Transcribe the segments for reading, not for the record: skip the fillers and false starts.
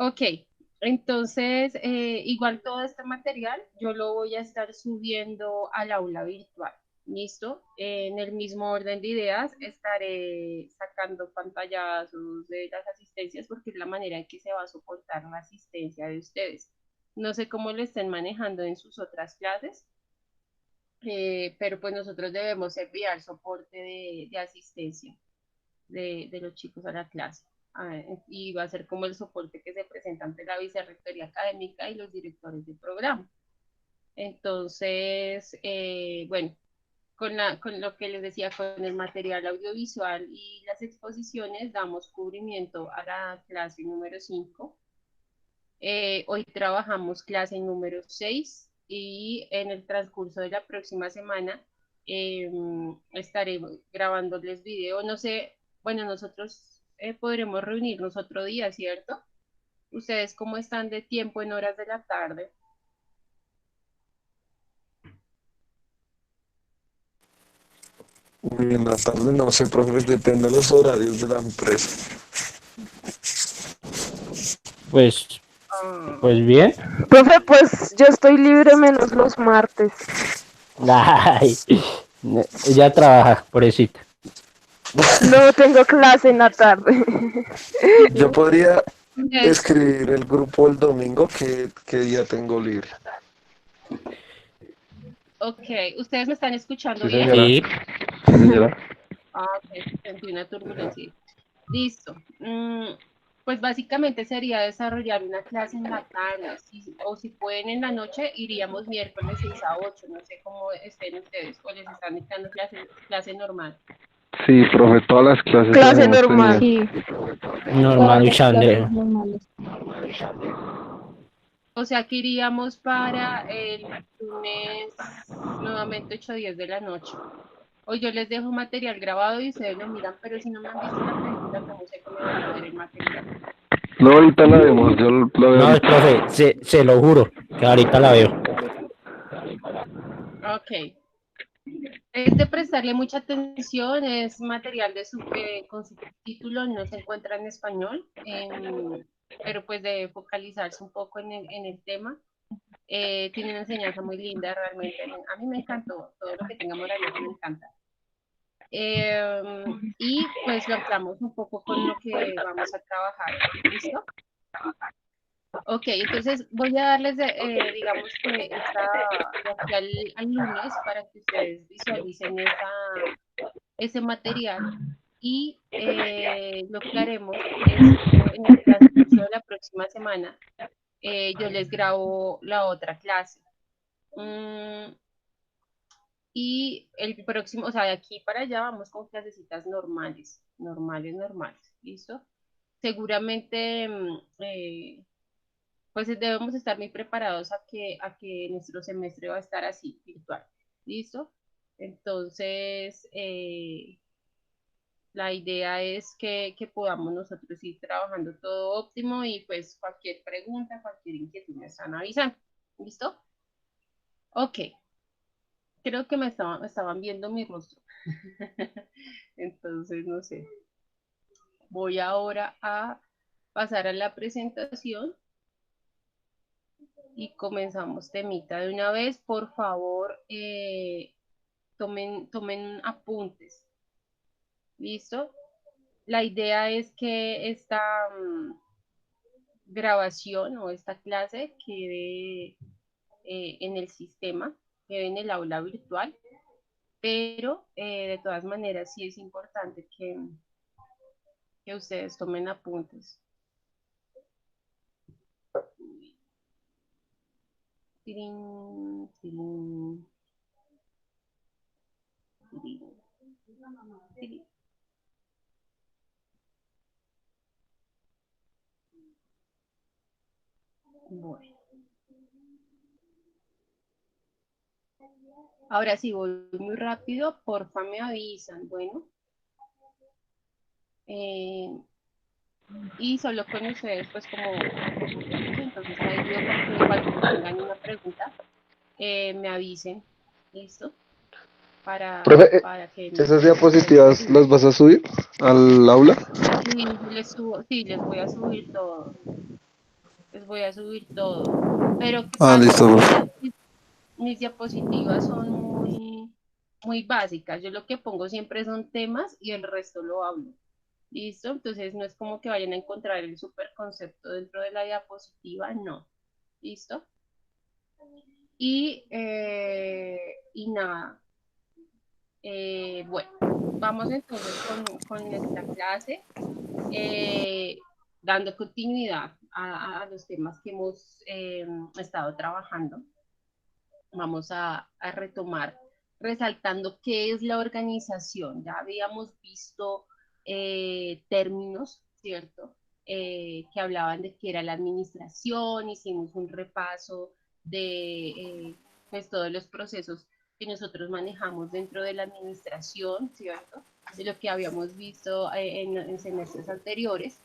Ok, entonces igual todo este material yo lo voy a estar subiendo al aula virtual. ¿Listo? En el mismo orden de ideas estaré sacando pantallazos de las asistencias porque es la manera en que se va a soportar la asistencia de ustedes. No sé cómo lo estén manejando en sus otras clases, pero pues nosotros debemos enviar soporte de asistencia de los chicos a la clase. Y va a ser como el soporte que se presenta ante la vicerrectoría académica y los directores de programa. Entonces, bueno, con lo que les decía, con el material audiovisual y las exposiciones, damos cubrimiento a la clase número 5. Hoy trabajamos clase número 6 y en el transcurso de la próxima semana estaré grabándoles video. No sé, bueno, nosotros podremos reunirnos otro día, ¿cierto? ¿Ustedes cómo están de tiempo en horas de la tarde? Uy, en la tarde no sé, profe, depende de los horarios de la empresa. Pues, Ah, pues bien. Profe, pues yo estoy libre menos los martes. Ay, ella trabaja, pobrecita. No tengo clase en la tarde. Yo podría ustedes- escribir el grupo el domingo que día tengo libre. ok, ¿ustedes me están escuchando Sí, bien? señora. Sí, Sí, señora. Ah, ok, sentí una turbulencia. Listo. Pues básicamente sería desarrollar una clase en la tarde, o si pueden en la noche, iríamos miércoles 6 a 8, no sé cómo estén ustedes, o les están dictando clase normal. Sí, profe, todas las clases las Clase hemos tenido. normal. Sí, normal, todas las clases Chandra. normales. O sea que iríamos para el lunes nuevamente 8 o 10 de la noche. O yo les dejo material grabado y ustedes lo miran, pero si no me han visto la película, ¿cómo sé que me van a ver el material? No, ahorita la vemos, yo lo veo No, ahorita. profe, se lo juro, que ahorita la veo. Ok. Es de prestarle mucha atención, es material con subtítulo, no se encuentra en español, pero pues de focalizarse un poco en el tema. Tiene una enseñanza muy linda, realmente. A mí me encantó, todo lo que tenga moraleja me encanta. Y pues lo anclamos un poco con lo que vamos a trabajar. ¿Listo? Ok, entonces voy a darles, digamos que de aquí al lunes para que ustedes visualicen ese material y lo que haremos es que en el transcurso de la próxima semana yo les grabo la otra clase. Mm, y el próximo, o sea, de aquí para allá vamos con clasecitas normales, normales, normales, ¿listo? Seguramente, pues debemos estar muy preparados a que nuestro semestre va a estar así, virtual, ¿listo? Entonces, la idea es que podamos nosotros ir trabajando todo óptimo y pues cualquier pregunta, cualquier inquietud me están avisando. ¿Listo? Ok, creo que me estaban viendo mi rostro. Entonces, no sé. Voy ahora a pasar a la presentación y comenzamos temita de una vez. Por favor, tomen apuntes. ¿Listo? La idea es que esta grabación o esta clase quede en el sistema, quede en el aula virtual, pero de todas maneras sí es importante que ustedes tomen apuntes. Tirín, tirín, tirín, tirín. Bueno, ahora sí voy muy rápido, porfa me avisan, bueno. Eh, y solo con ustedes, pues como poquitos, entonces no hay lío con que cuando tengan una pregunta me avisen, ¿listo? Profe, Para que ¿esas ustedes me diapositivas las ayuden. vas a subir al aula? Sí, les voy a subir todo. Les voy a subir todo. Pero ¿qué Ah, pasa? listo, profe. Mis diapositivas son muy básicas. Yo lo que pongo siempre son temas y el resto lo hablo. ¿Listo? Entonces no es como que vayan a encontrar el super concepto dentro de la diapositiva, no. ¿Listo? Y nada. Bueno, vamos entonces con nuestra clase, eh, dando continuidad a los temas que hemos estado trabajando. Vamos a retomar resaltando qué es la organización. Ya habíamos visto términos, ¿cierto? Que hablaban de qué era la administración, hicimos un repaso de pues, todos los procesos que nosotros manejamos dentro de la administración, ¿cierto? De lo que habíamos visto en semestres anteriores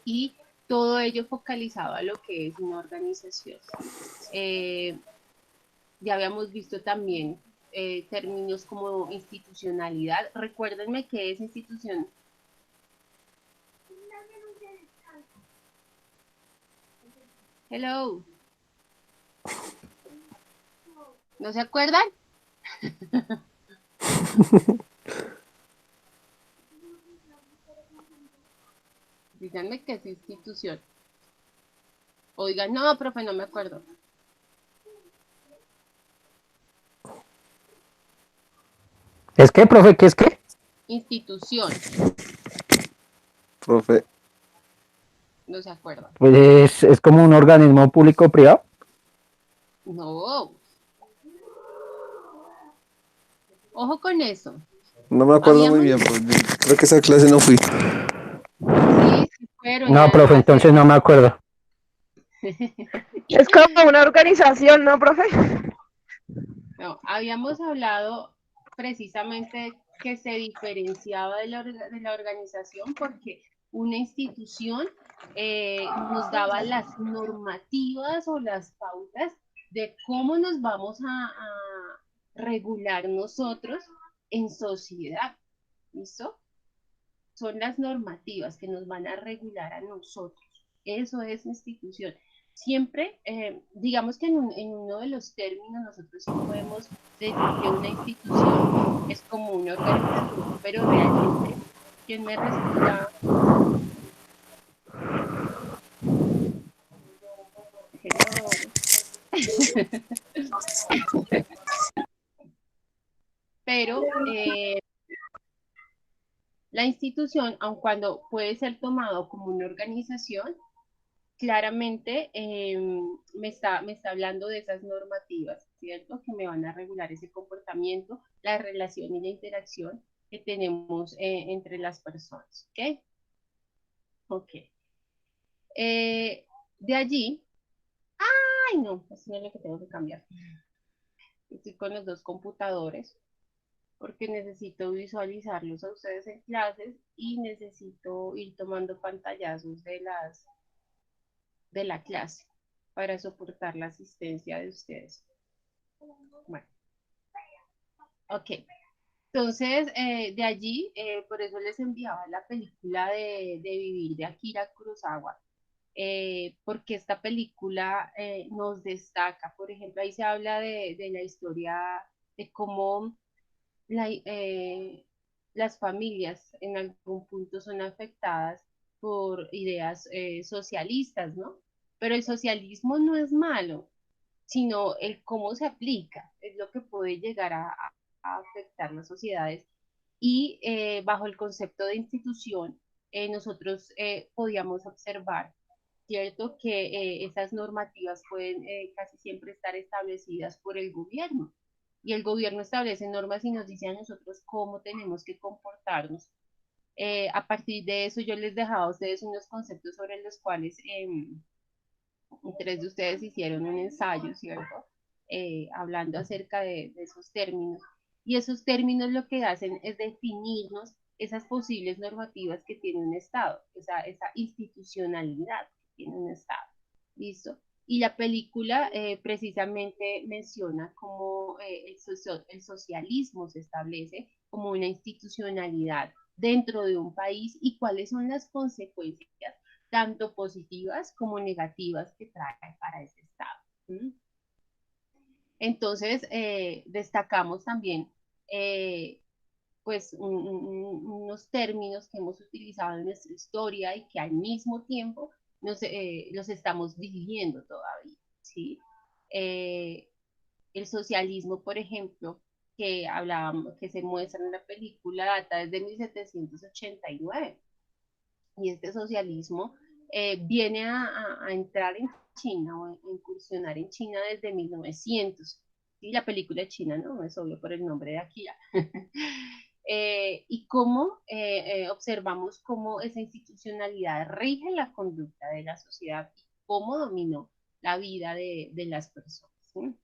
y todo ello focalizado a lo que es una organización. Eh, ya habíamos visto también términos como institucionalidad. Recuérdenme qué es institución. Hello. ¿No se acuerdan? Díganme qué es institución. Oigan, no, profe, no me acuerdo. ¿Es qué, profe? ¿Qué es qué? Institución. Profe, No se acuerdan. Pues es como un organismo público-privado. No. Ojo con eso. no me acuerdo muy Habíamos, bien, pero creo que esa clase no fui. sí fueron No, profe, entonces no me acuerdo. Es como una organización, ¿no, profe? No, habíamos hablado precisamente que se diferenciaba de la organización porque una institución nos daba las normativas o las pautas de cómo nos vamos a regular nosotros en sociedad. ¿Listo? Son las normativas que nos van a regular a nosotros. Eso es institución. Siempre, digamos que en uno de los términos nosotros sí podemos decir que una institución es como una organización, pero realmente, ¿quién me responda? Hello. Pero la institución, aun cuando puede ser tomado como una organización, claramente me está hablando de esas normativas, ¿cierto? Que me van a regular ese comportamiento, la relación y la interacción que tenemos entre las personas, ¿ok? Ok. De allí, ay no, eso no es lo que tengo que cambiar. Estoy con los dos computadores porque necesito visualizarlos a ustedes en clases y necesito ir tomando pantallazos de la clase para soportar la asistencia de ustedes. Bueno, ok. Entonces, de allí, por eso les enviaba la película de Vivir de Akira Kurosawa, porque esta película nos destaca, por ejemplo, ahí se habla de la historia de cómo las familias en algún punto son afectadas por ideas socialistas, ¿no? Pero el socialismo no es malo, sino el cómo se aplica, es lo que puede llegar a afectar las sociedades. Y bajo el concepto de institución, nosotros podíamos observar, ¿cierto?, que esas normativas pueden casi siempre estar establecidas por el gobierno. Y el gobierno establece normas y nos dice a nosotros cómo tenemos que comportarnos. A partir de eso, yo les dejaba a ustedes unos conceptos sobre los cuales tres de ustedes hicieron un ensayo, ¿cierto? Hablando acerca de esos términos. Y esos términos lo que hacen es definirnos esas posibles normativas que tiene un Estado, esa institucionalidad que tiene un Estado. ¿Listo? Y la película precisamente menciona cómo el socialismo se establece como una institucionalidad dentro de un país y cuáles son las consecuencias tanto positivas como negativas que trae para ese estado. ¿Mm? Entonces, destacamos también pues unos términos que hemos utilizado en nuestra historia y que al mismo tiempo los estamos viviendo todavía, ¿sí? Eh, el socialismo, por ejemplo, que hablábamos, que se muestra en la película, data desde 1789. Y este socialismo viene a entrar en China o a incursionar en China desde 1900. Y la película es china, ¿no? Es obvio por el nombre de Akira. Y cómo observamos cómo esa institucionalidad rige la conducta de la sociedad y cómo dominó la vida de las personas. ¿Sí?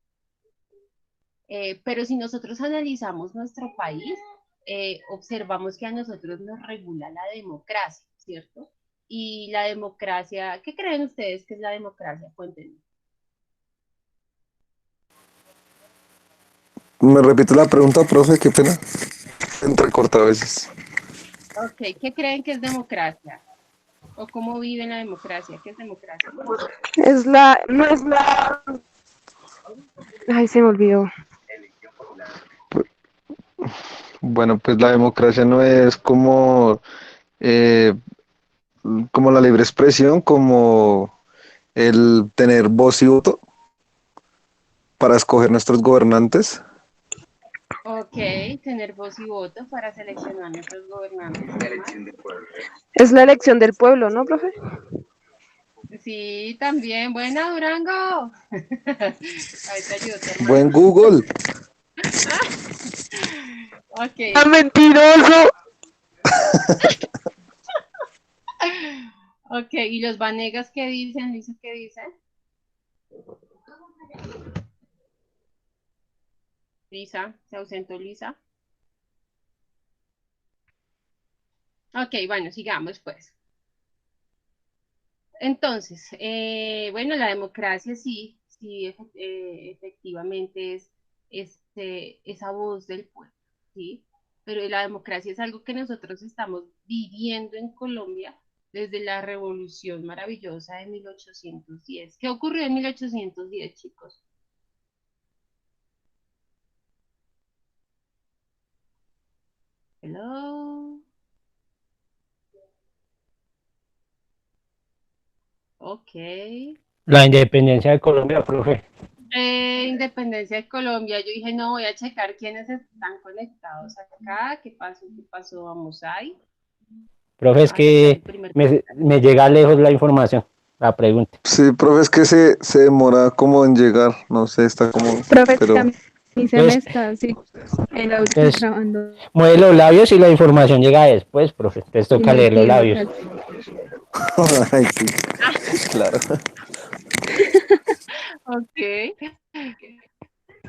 Pero si nosotros analizamos nuestro país, observamos que a nosotros nos regula la democracia, ¿cierto? Y la democracia, ¿qué creen ustedes que es la democracia? Cuéntenme. Me repite la pregunta, profe, qué pena. Entrecorta a veces. Ok, ¿qué creen que es democracia? ¿O cómo viven la democracia? ¿Qué es democracia? No es la, ay, se me olvidó. Bueno, pues la democracia no es eh, como la libre expresión, como el tener voz y voto para escoger nuestros gobernantes. Ok, tener voz y voto para seleccionar nuestros gobernantes. ¿Qué más? Es la elección del pueblo, ¿no, profe? Sí, también. Buena, Durango. Ahorita ayudó tu hermano. Buen Google. Ok, ¡Ah, mentiroso! ok. ¿Y los Vanegas qué dicen? ¿Lisa qué dicen? Lisa, se ausentó Lisa. Ok, bueno, sigamos pues. Entonces, bueno, la democracia sí, sí, efectivamente es esa voz del pueblo, ¿sí? Pero la democracia es algo que nosotros estamos viviendo en Colombia desde la Revolución Maravillosa de 1810. ¿Qué ocurrió en 1810, chicos? Hello. Ok. La independencia de Colombia, profe. Independencia de Colombia, yo dije, no, voy a checar quiénes están conectados acá, qué pasó, vamos ahí. Profe, es Voy a aceptar el que primer me comentario. llega lejos la información, la pregunta. Sí, profe, es que se demora como en llegar, no sé, está como, Profe, a pero mí se me Entonces, está así el audio entonces, grabando mueve los labios y la información llega después, profe. Entonces y toca no leer los entiendo labios. casi. ay, sí, claro. Ok.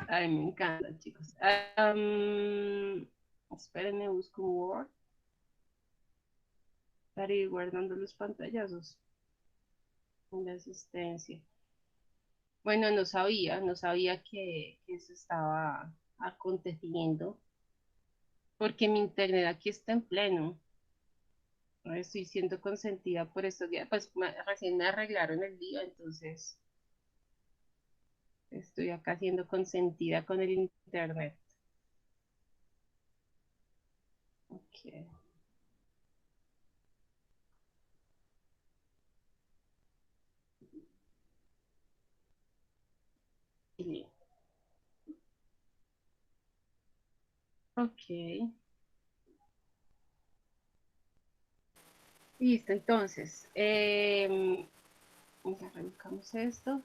Ay, me encanta, chicos. Espérenme, busco un Word para ir guardando los pantallazos en la asistencia. Bueno, no sabía que eso estaba aconteciendo, porque mi internet aquí está en pleno. Estoy siendo consentida por estos días, pues recién me arreglaron el día, entonces estoy acá siendo consentida con el internet. Okay. Ok, listo, entonces, ya arrancamos esto.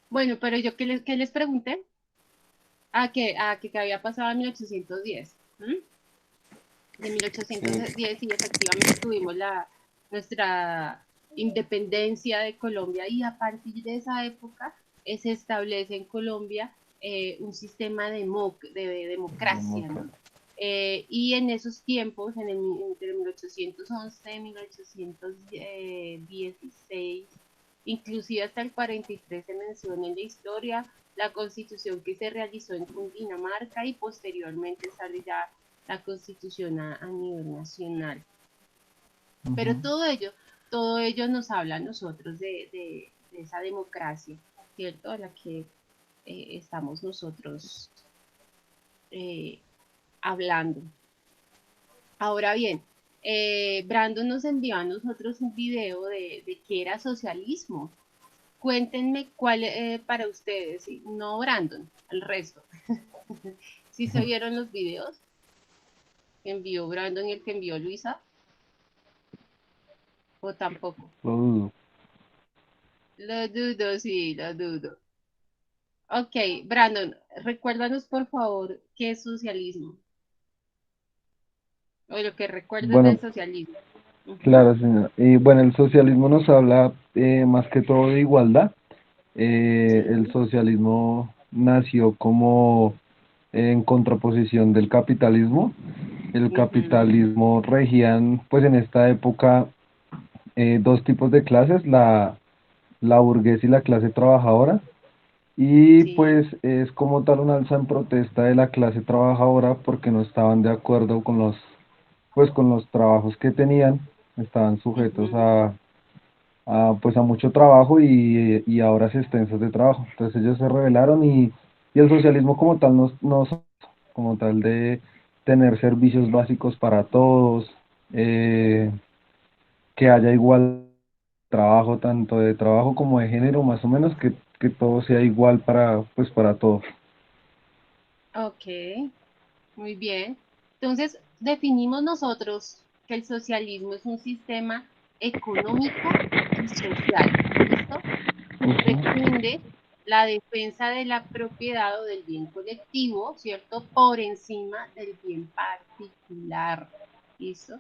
Bueno, pero yo, qué les pregunté? Que había pasado en 1810. ¿M? De Sí. 1810 y efectivamente tuvimos nuestra independencia de Colombia y a partir de esa época se establece en Colombia un sistema de democracia, ¿no? Y en esos tiempos, entre 1811 y 1816, inclusive hasta el 43 se menciona en la historia la constitución que se realizó en Cundinamarca y posteriormente sale ya la constitución a nivel nacional. Pero Ujú. todo ello nos habla a nosotros de esa democracia, ¿cierto? A la que estamos nosotros eh, hablando. Ahora bien, Brandon nos envió a nosotros un video de qué era socialismo. Cuéntenme cuál para ustedes, ¿sí? No Brandon, el resto. ¿Sí se vieron los videos que envió Brandon y el que envió Luisa? ¿O tampoco? Lo dudo. Lo dudo, sí, lo dudo. Ok, Brandon, recuérdanos por favor qué es socialismo, o lo que recuerdes Bueno, del socialismo. Ujú, claro, señora. Y bueno, el socialismo nos habla más que todo de igualdad. El sí, socialismo nació como en contraposición del capitalismo. El ujú, capitalismo regían, pues en esta época, dos tipos de clases, la burguesa y la clase trabajadora. Y sí, pues es como tal una alza en protesta de la clase trabajadora porque no estaban de acuerdo con pues con los trabajos que tenían, estaban sujetos ujú. pues a mucho trabajo y a horas extensas de trabajo. Entonces ellos se rebelaron y el socialismo como tal no como tal de tener servicios básicos para todos, eh, que haya igual trabajo, tanto de trabajo como de género, más o menos, que todo sea igual pues para todos. Ok, muy bien. Entonces, definimos nosotros que el socialismo es un sistema económico y social, ¿listo? Que Ujú. pretende la defensa de la propiedad o del bien colectivo, ¿cierto? Por encima del bien particular, ¿listo?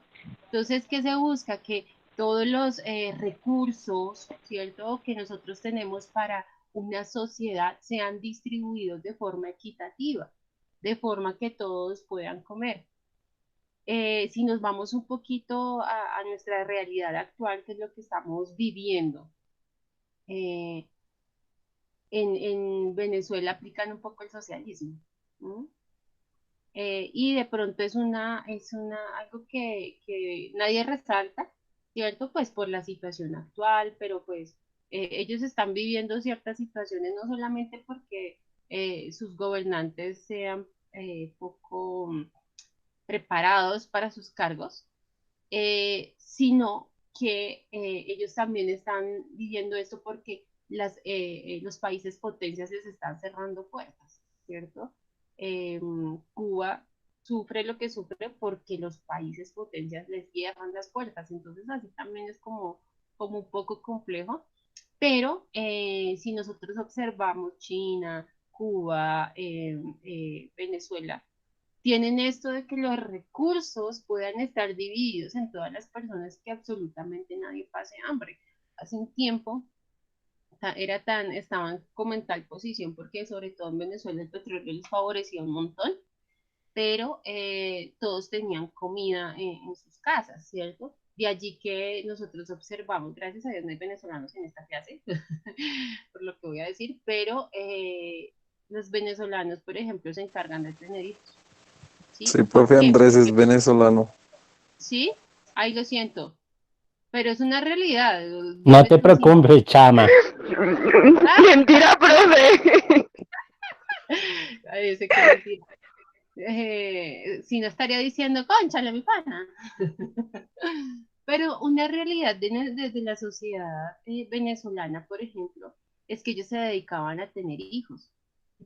Entonces, ¿qué se busca? Que todos los recursos, ¿cierto? Que nosotros tenemos para una sociedad sean distribuidos de forma equitativa, de forma que todos puedan comer. Si nos vamos un poquito a nuestra realidad actual, que es lo que estamos viviendo, eh, en Venezuela aplican un poco el socialismo, ¿no? Y de pronto algo que nadie resalta, ¿cierto? Pues por la situación actual, pero pues ellos están viviendo ciertas situaciones no solamente porque sus gobernantes sean poco preparados para sus cargos, sino que ellos también están viviendo esto porque los países potencias les están cerrando puertas, ¿cierto? Cuba sufre lo que sufre porque los países potencias les cierran las puertas, entonces así también es como un poco complejo, pero si nosotros observamos China, Cuba, Venezuela, tienen esto de que los recursos puedan estar divididos en todas las personas, que absolutamente nadie pase hambre. Hace un tiempo estaban como en tal posición porque sobre todo en Venezuela el petróleo les favorecía un montón, pero todos tenían comida en sus casas, ¿cierto? De allí que nosotros observamos, gracias a Dios no hay venezolanos en esta clase, por lo que voy a decir, pero los venezolanos, por ejemplo, se encargan de tener hijos. ¿Sí? Sí, ¿Por profe qué? Andrés es Porque, venezolano. sí, ahí lo siento, pero es una realidad, No dime te tú si no. preocupes, chama. Mentira, profe. Ay, yo sé que es mentira. Si no estaría diciendo, cónchale, mi pana. Pero una realidad desde la sociedad venezolana, por ejemplo, es que ellos se dedicaban a tener hijos.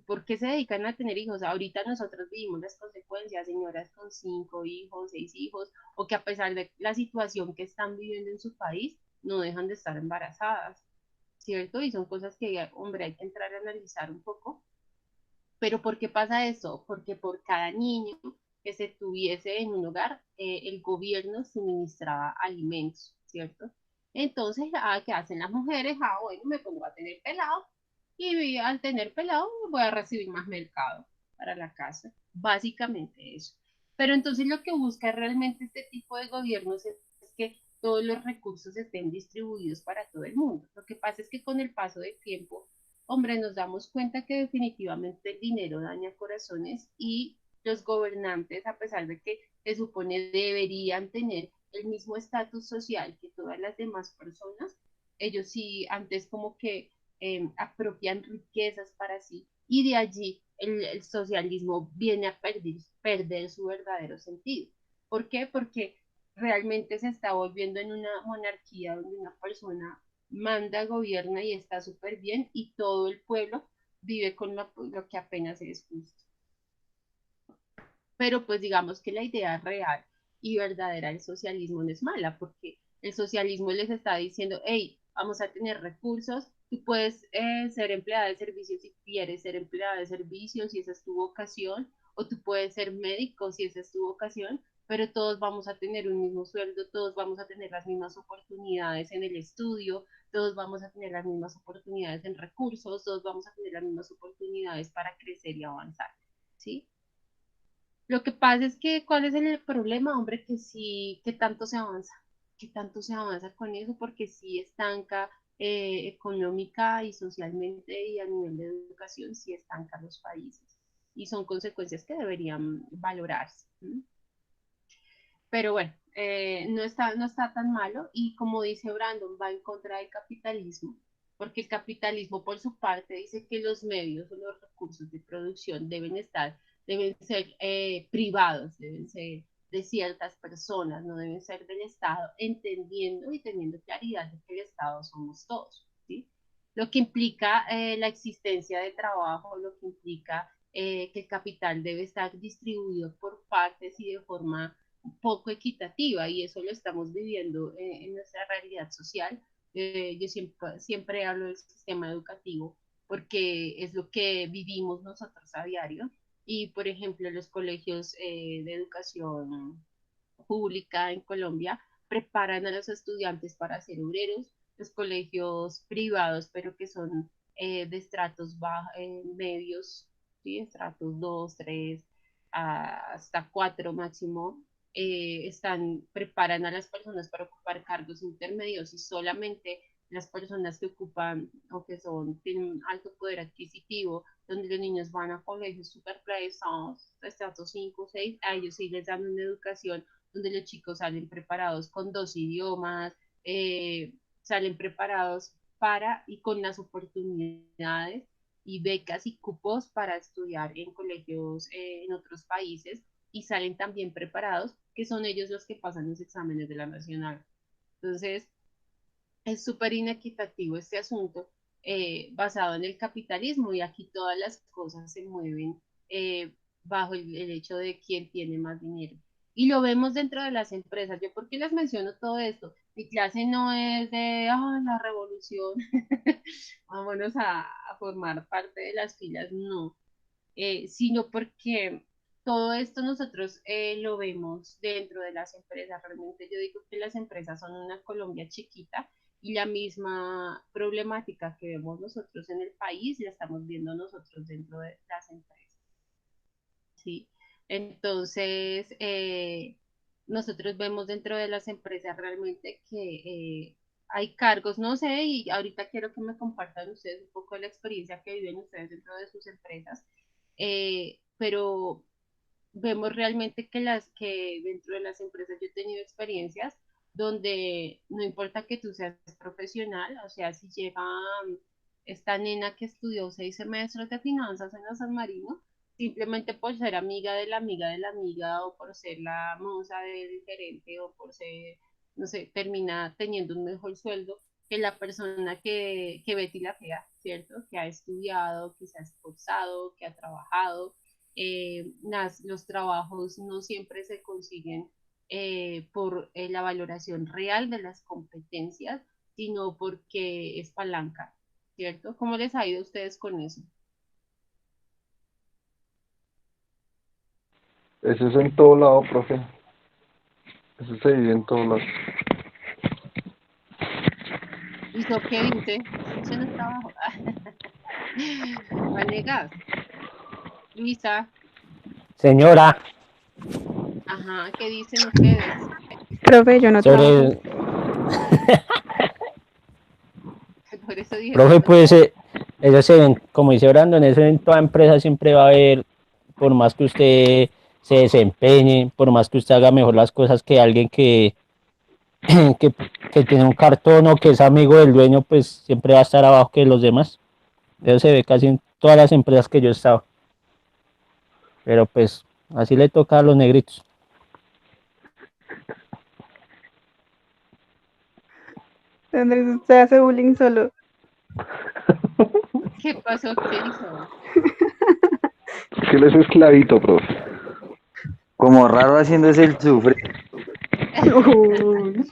¿Por qué se dedican a tener hijos? Ahorita nosotros vivimos las consecuencias, señoras con 5 hijos, 6 hijos, o que a pesar de la situación que están viviendo en su país, no dejan de estar embarazadas, ¿cierto? Y son cosas que, hombre, hay que entrar a analizar un poco. Pero ¿por qué pasa eso? Porque por cada niño que se tuviese en un hogar, el gobierno suministraba alimentos, ¿cierto? Entonces, ¿qué hacen las mujeres? Bueno, me pongo a tener pelado y al tener pelado voy a recibir más mercado para la casa. Básicamente eso. Pero entonces lo que busca realmente este tipo de gobiernos es que todos los recursos estén distribuidos para todo el mundo. Lo que pasa es que con el paso del tiempo, hombre, nos damos cuenta que definitivamente el dinero daña corazones y los gobernantes, a pesar de que se supone deberían tener el mismo estatus social que todas las demás personas, ellos sí antes como que apropian riquezas para sí y de allí el socialismo viene a perder su verdadero sentido. ¿Por qué? Porque realmente se está volviendo en una monarquía donde una persona manda, gobierna y está súper bien y todo el pueblo vive con lo que apenas es justo. Pero pues digamos que la idea real y verdadera del socialismo no es mala, porque el socialismo les está diciendo, hey, vamos a tener recursos, tú puedes ser empleada de servicios si quieres ser empleada de servicios, si esa es tu vocación, o tú puedes ser médico si esa es tu vocación, pero todos vamos a tener un mismo sueldo, todos vamos a tener las mismas oportunidades en el estudio, todos vamos a tener las mismas oportunidades en recursos, todos vamos a tener las mismas oportunidades para crecer y avanzar, ¿sí? Lo que pasa es que, ¿cuál es el problema, hombre? Que sí, que tanto se avanza con eso, porque sí estanca económica y socialmente y a nivel de educación, sí estanca los países. Y son consecuencias que deberían valorarse. ¿Sí? Pero bueno, no está tan malo y como dice Brandon, va en contra del capitalismo, porque el capitalismo por su parte dice que los medios o los recursos de producción deben ser privados, deben ser de ciertas personas, no deben ser del Estado, entendiendo y teniendo claridad de que el Estado somos todos, ¿sí? Lo que implica la existencia de trabajo, lo que implica que el capital debe estar distribuido por partes y de forma poco equitativa y eso lo estamos viviendo en nuestra realidad social. Yo siempre hablo del sistema educativo porque es lo que vivimos nosotros a diario y por ejemplo los colegios de educación pública en Colombia preparan a los estudiantes para ser obreros, los colegios privados pero que son de estratos medios, ¿sí? Estratos 2 3 hasta 4 máximo, preparan a las personas para ocupar cargos intermedios y solamente las personas que ocupan o que tienen alto poder adquisitivo, donde los niños van a colegios super pesados, estratos 5 o 6, a ellos sí les dan una educación donde los chicos salen preparados con 2 idiomas, salen preparados para y con las oportunidades y becas y cupos para estudiar en colegios en otros países y salen también preparados, que son ellos los que pasan los exámenes de la nacional. Entonces, es súper inequitativo este asunto basado en el capitalismo y aquí todas las cosas se mueven bajo el hecho de quién tiene más dinero. Y lo vemos dentro de las empresas. ¿Yo por qué les menciono todo esto? Mi clase no es de la revolución, vámonos a formar parte de las filas, no, sino porque todo esto nosotros lo vemos dentro de las empresas. Realmente yo digo que las empresas son una Colombia chiquita y la misma problemática que vemos nosotros en el país la estamos viendo nosotros dentro de las empresas. ¿Sí? Entonces, nosotros vemos dentro de las empresas realmente que hay cargos, no sé, y ahorita quiero que me compartan ustedes un poco de la experiencia que viven ustedes dentro de sus empresas, pero vemos realmente que dentro de las empresas yo he tenido experiencias donde no importa que tú seas profesional, o sea, si llega esta nena que estudió 6 semestres de finanzas en la San Marino, simplemente por ser amiga de la amiga de la amiga o por ser la moza del gerente o por ser, no sé, termina teniendo un mejor sueldo que la persona que Betty la fea, ¿cierto? Que ha estudiado, que se ha esforzado, que ha trabajado. Los trabajos no siempre se consiguen por la valoración real de las competencias, sino porque es palanca, ¿cierto? ¿Cómo les ha ido a ustedes con eso? Eso es en todo lado, profe. Eso se vive en todos lados. ¿Hizo qué dice? Eso no es trabajo. Vanegas, Luisa, Señora, ajá, ¿qué dicen ustedes? Profe, yo no trabajo. sobre, Por eso dije que profe, no. pues ellos se ven, como dice Brandon, eso en toda empresa siempre va a haber, por más que usted se desempeñe, por más que usted haga mejor las cosas que alguien que que, que tiene un cartón o que es amigo del dueño, pues siempre va a estar abajo que los demás. Eso se ve casi en todas las empresas que yo he estado. Pero pues así le toca a los negritos. Andrés se hace bullying solo. ¿Qué pasó? ¿Qué hizo? Es que él es esclavito, profe. Como raro haciéndose el sufre. Uy,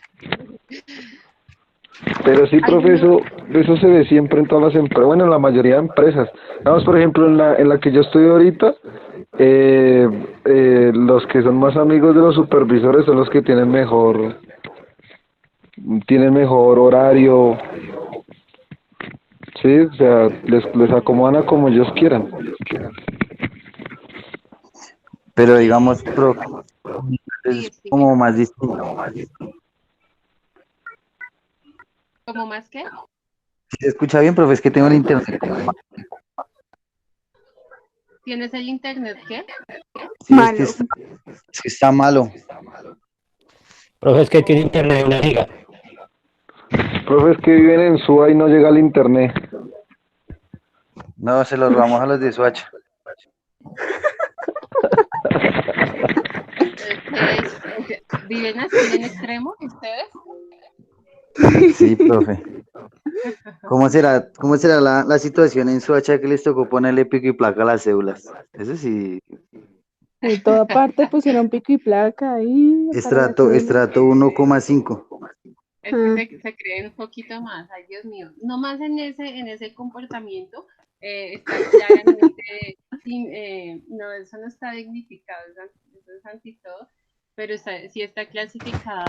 Pero sí, profe, ¿Alguno? eso se ve siempre en todas las empresas, bueno, en la mayoría de empresas. Vamos, por ejemplo, en la que yo estoy ahorita, los que son más amigos de los supervisores son los que tienen mejor horario, sí, o sea, les acomodan a como ellos quieran. Pero digamos, profe, Sí, es dime. como más distinto. ¿Cómo más qué? Si se escucha bien, profe, es que tengo el internet como mal. ¿Tienes el internet qué? Sí, malo. es que está malo. Profe, es que tiene internet de 1 giga. Profe, es que viven en Suba y no llega al internet. No, se lo robamos a los de Soacha. ¿Viven así en extremo ustedes? Sí, profe. ¿Cómo será la situación en Soacha que les tocó ponerle pico y placa a las cédulas? Eso sí, En toda parte pusieron pico y placa ahí para la cédula. estrato 1,5. Es que se creen un poquito más, ay Dios mío, no más en ese comportamiento está claramente, no, eso no está dignificado, eso es anti todo, pero sí está clasificada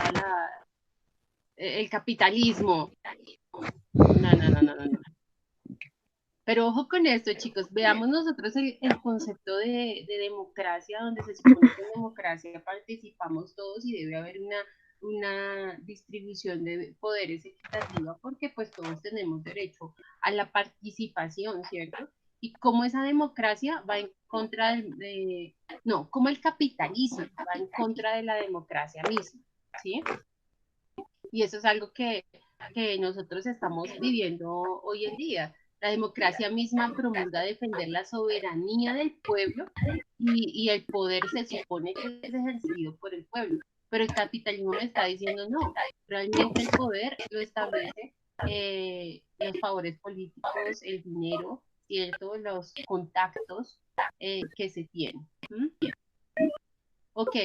el capitalismo. No, no, no, no, no, no. Pero ojo con esto, chicos, veamos nosotros el concepto de democracia, donde se supone que en democracia participamos todos y debe haber una distribución de poderes equitativa, porque pues todos tenemos derecho a la participación, ¿cierto? Y cómo esa democracia va en contra no, cómo el capitalismo va en contra de la democracia misma, ¿sí? Y eso es algo que nosotros estamos viviendo hoy en día. La democracia misma promulga defender la soberanía del pueblo y el poder se supone que es ejercido por el pueblo. Pero el capitalismo me está diciendo no, realmente el poder lo establece los favores políticos, el dinero, ¿cierto? Los contactos que se tienen. ¿Mm? Ok,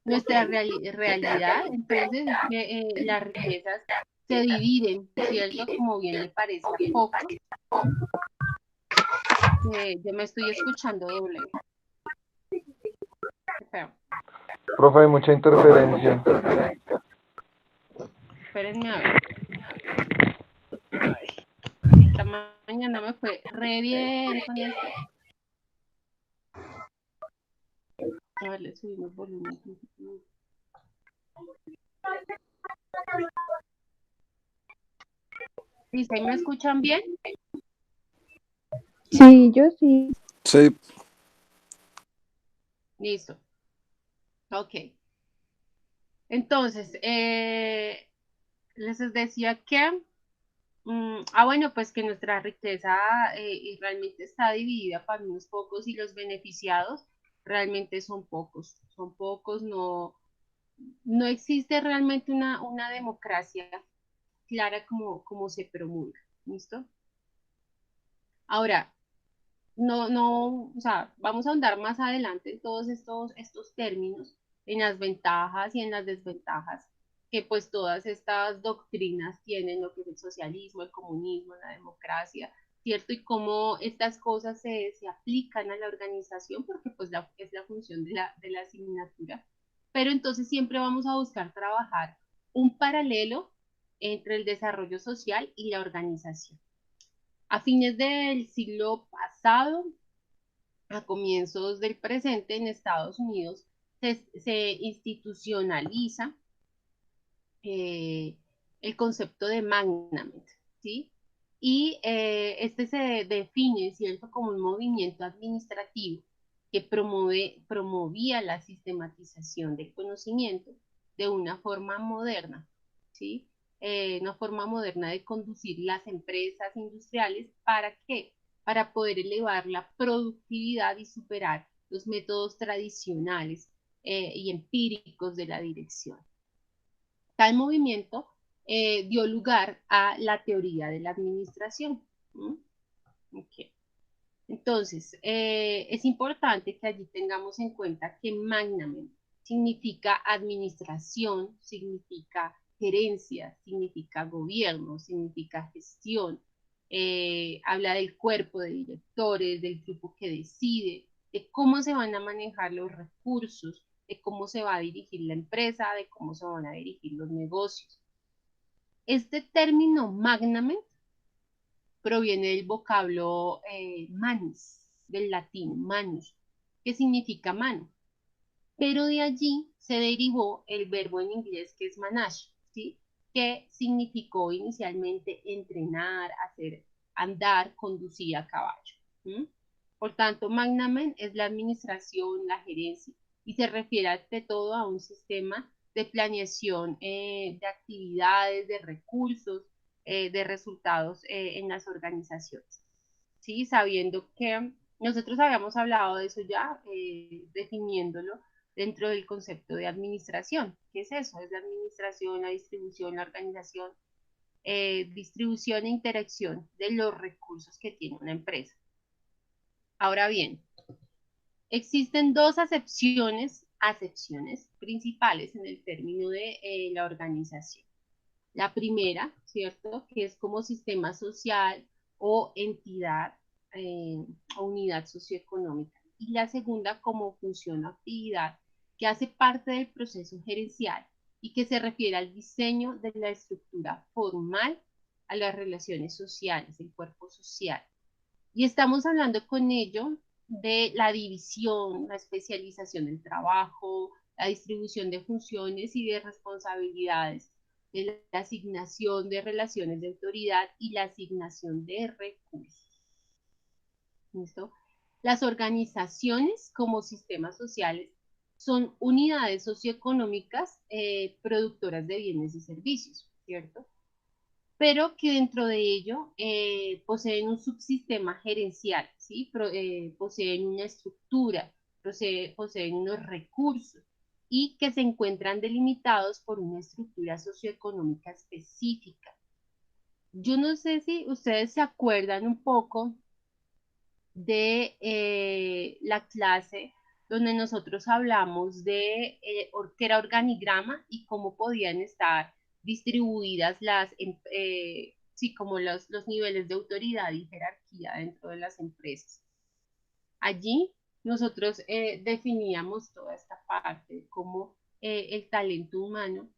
nuestra realidad entonces es que las riquezas se dividen, ¿cierto? Como bien le parece a Coco. Yo me estoy escuchando doble. Qué feo. Profe, hay mucha interferencia. Espérenme a ver. Ay, esta mañana me fue re bien con esto. A ver, le subimos volumen. ¿Sí me escuchan bien? Sí, yo sí. Sí, Listo. Ok. Entonces, les decía que bueno, pues que nuestra riqueza realmente está dividida para unos pocos y los beneficiados realmente son pocos, no, no existe realmente una democracia clara como se promulga, ¿listo? Ahora, o sea, vamos a ahondar más adelante en todos estos términos, en las ventajas y en las desventajas que pues todas estas doctrinas tienen, lo que es el socialismo, el comunismo, la democracia, ¿cierto? Y cómo estas cosas se aplican a la organización, porque pues es la función de la asignatura. Pero entonces siempre vamos a buscar trabajar un paralelo entre el desarrollo social y la organización. A fines del siglo pasado, a comienzos del presente, en Estados Unidos se institucionaliza eh, el concepto de magnament, ¿sí? Y este se define, ¿cierto?, como un movimiento administrativo que promovía la sistematización del conocimiento de una forma moderna. ¿sí? Una forma moderna de conducir las empresas industriales. ¿Para qué? Para poder elevar la productividad y superar los métodos tradicionales y empíricos de la dirección. Tal movimiento dio lugar a la teoría de la administración. ¿Mm? Okay. Entonces, es importante que allí tengamos en cuenta que Magnament significa administración, significa gerencia, significa gobierno, significa gestión, habla del cuerpo de directores, del grupo que decide, de cómo se van a manejar los recursos, de cómo se va a dirigir la empresa, de cómo se van a dirigir los negocios. Este término Magnament proviene del vocablo manus, del latín manus, que significa mano. Pero de allí se derivó el verbo en inglés que es manage, ¿sí? Que significó inicialmente entrenar, hacer andar, conducir a caballo. ¿Mm? Por tanto, Magnament es la administración, la gerencia, y se refiere ante todo a un sistema de planeación de actividades, de recursos, de resultados en las organizaciones. ¿Sí? Sabiendo que nosotros habíamos hablado de eso ya, definiéndolo dentro del concepto de administración. ¿Qué es eso? Es la administración, la distribución, la organización, distribución e interacción de los recursos que tiene una empresa. Ahora bien, existen dos acepciones principales en el término de la organización. La primera, ¿cierto? Que es como sistema social o entidad o unidad socioeconómica. Y la segunda como función o actividad que hace parte del proceso gerencial y que se refiere al diseño de la estructura formal, a las relaciones sociales, el cuerpo social. Y estamos hablando con ello de la división, la especialización del trabajo, la distribución de funciones y de responsabilidades, de la asignación de relaciones de autoridad y la asignación de recursos. ¿Listo? Las organizaciones como sistemas sociales son unidades socioeconómicas productoras de bienes y servicios, ¿cierto? Pero que dentro de ello poseen un subsistema gerencial, ¿sí? Poseen una estructura, poseen unos recursos y que se encuentran delimitados por una estructura socioeconómica específica. Yo no sé si ustedes se acuerdan un poco de la clase donde nosotros hablamos de qué era organigrama y cómo podían estar distribuidas sí, como los niveles de autoridad y jerarquía dentro de las empresas. Allí nosotros definíamos toda esta parte de cómo el talento humano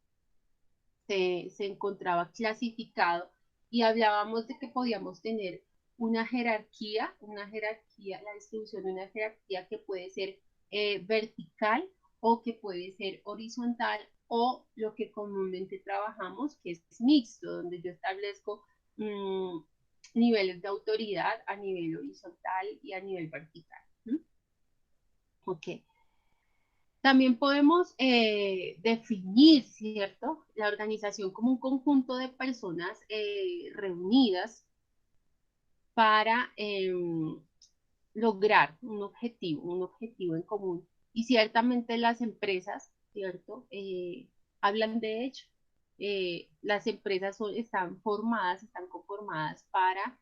se encontraba clasificado y hablábamos de que podíamos tener una jerarquía, la distribución de una jerarquía que puede ser vertical o que puede ser horizontal o lo que comúnmente trabajamos que es mixto, donde yo establezco niveles de autoridad a nivel horizontal y a nivel vertical. ¿Mm? Ok. También podemos definir, ¿cierto?, la organización como un conjunto de personas reunidas para lograr un objetivo en común. Y ciertamente las empresas, ¿cierto?, hablan de ello. Las empresas están conformadas para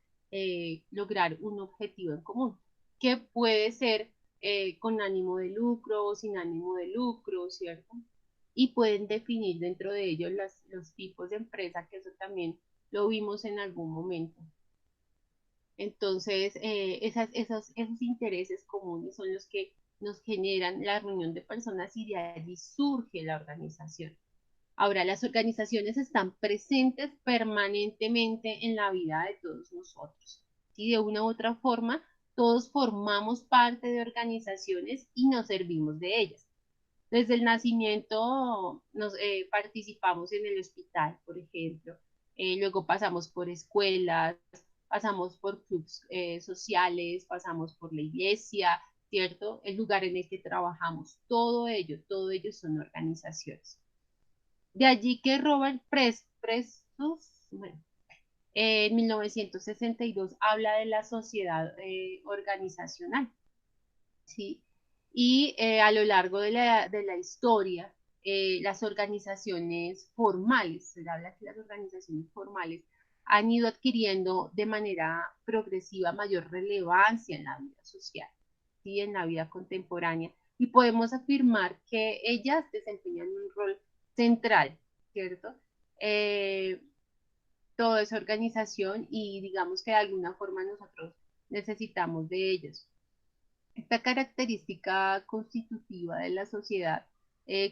lograr un objetivo en común, que puede ser con ánimo de lucro o sin ánimo de lucro, ¿cierto? Y pueden definir dentro de ellos los tipos de empresa, que eso también lo vimos en algún momento. Entonces, esos intereses comunes son los que nos generan la reunión de personas y de allí surge la organización. Ahora, las organizaciones están presentes permanentemente en la vida de todos nosotros. ¿Sí? De una u otra forma, todos formamos parte de organizaciones y nos servimos de ellas. Desde el nacimiento participamos en el hospital, por ejemplo. Luego pasamos por escuelas, pasamos por clubes sociales, pasamos por la iglesia, ¿cierto? El lugar en el que trabajamos, todo ello son organizaciones. De allí que Robert Prestos, bueno, en 1962 habla de la sociedad organizacional, ¿sí? Y a lo largo de la historia, las organizaciones formales, se habla que las organizaciones formales han ido adquiriendo de manera progresiva mayor relevancia en la vida social, ¿sí? En la vida contemporánea. Y podemos afirmar que ellas desempeñan un rol central, ¿cierto? Eh, Toda esa organización y digamos que de alguna forma nosotros necesitamos de ellos. Esta característica constitutiva de la sociedad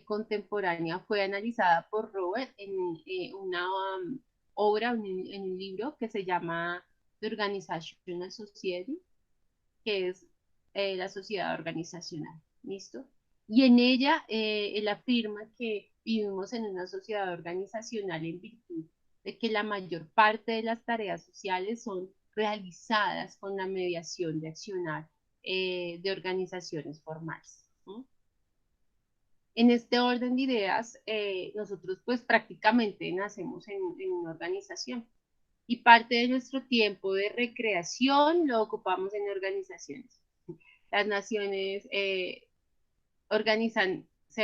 contemporánea fue analizada por Robert en una obra, en un libro que se llama The Organizational Society, que es la sociedad organizacional. ¿Listo? Y en ella él afirma que vivimos en una sociedad organizacional en virtud de que la mayor parte de las tareas sociales son realizadas con la mediación de accionar de organizaciones formales. ¿Sí? En este orden de ideas, nosotros pues prácticamente nacemos en una organización y parte de nuestro tiempo de recreación lo ocupamos en organizaciones. Las naciones se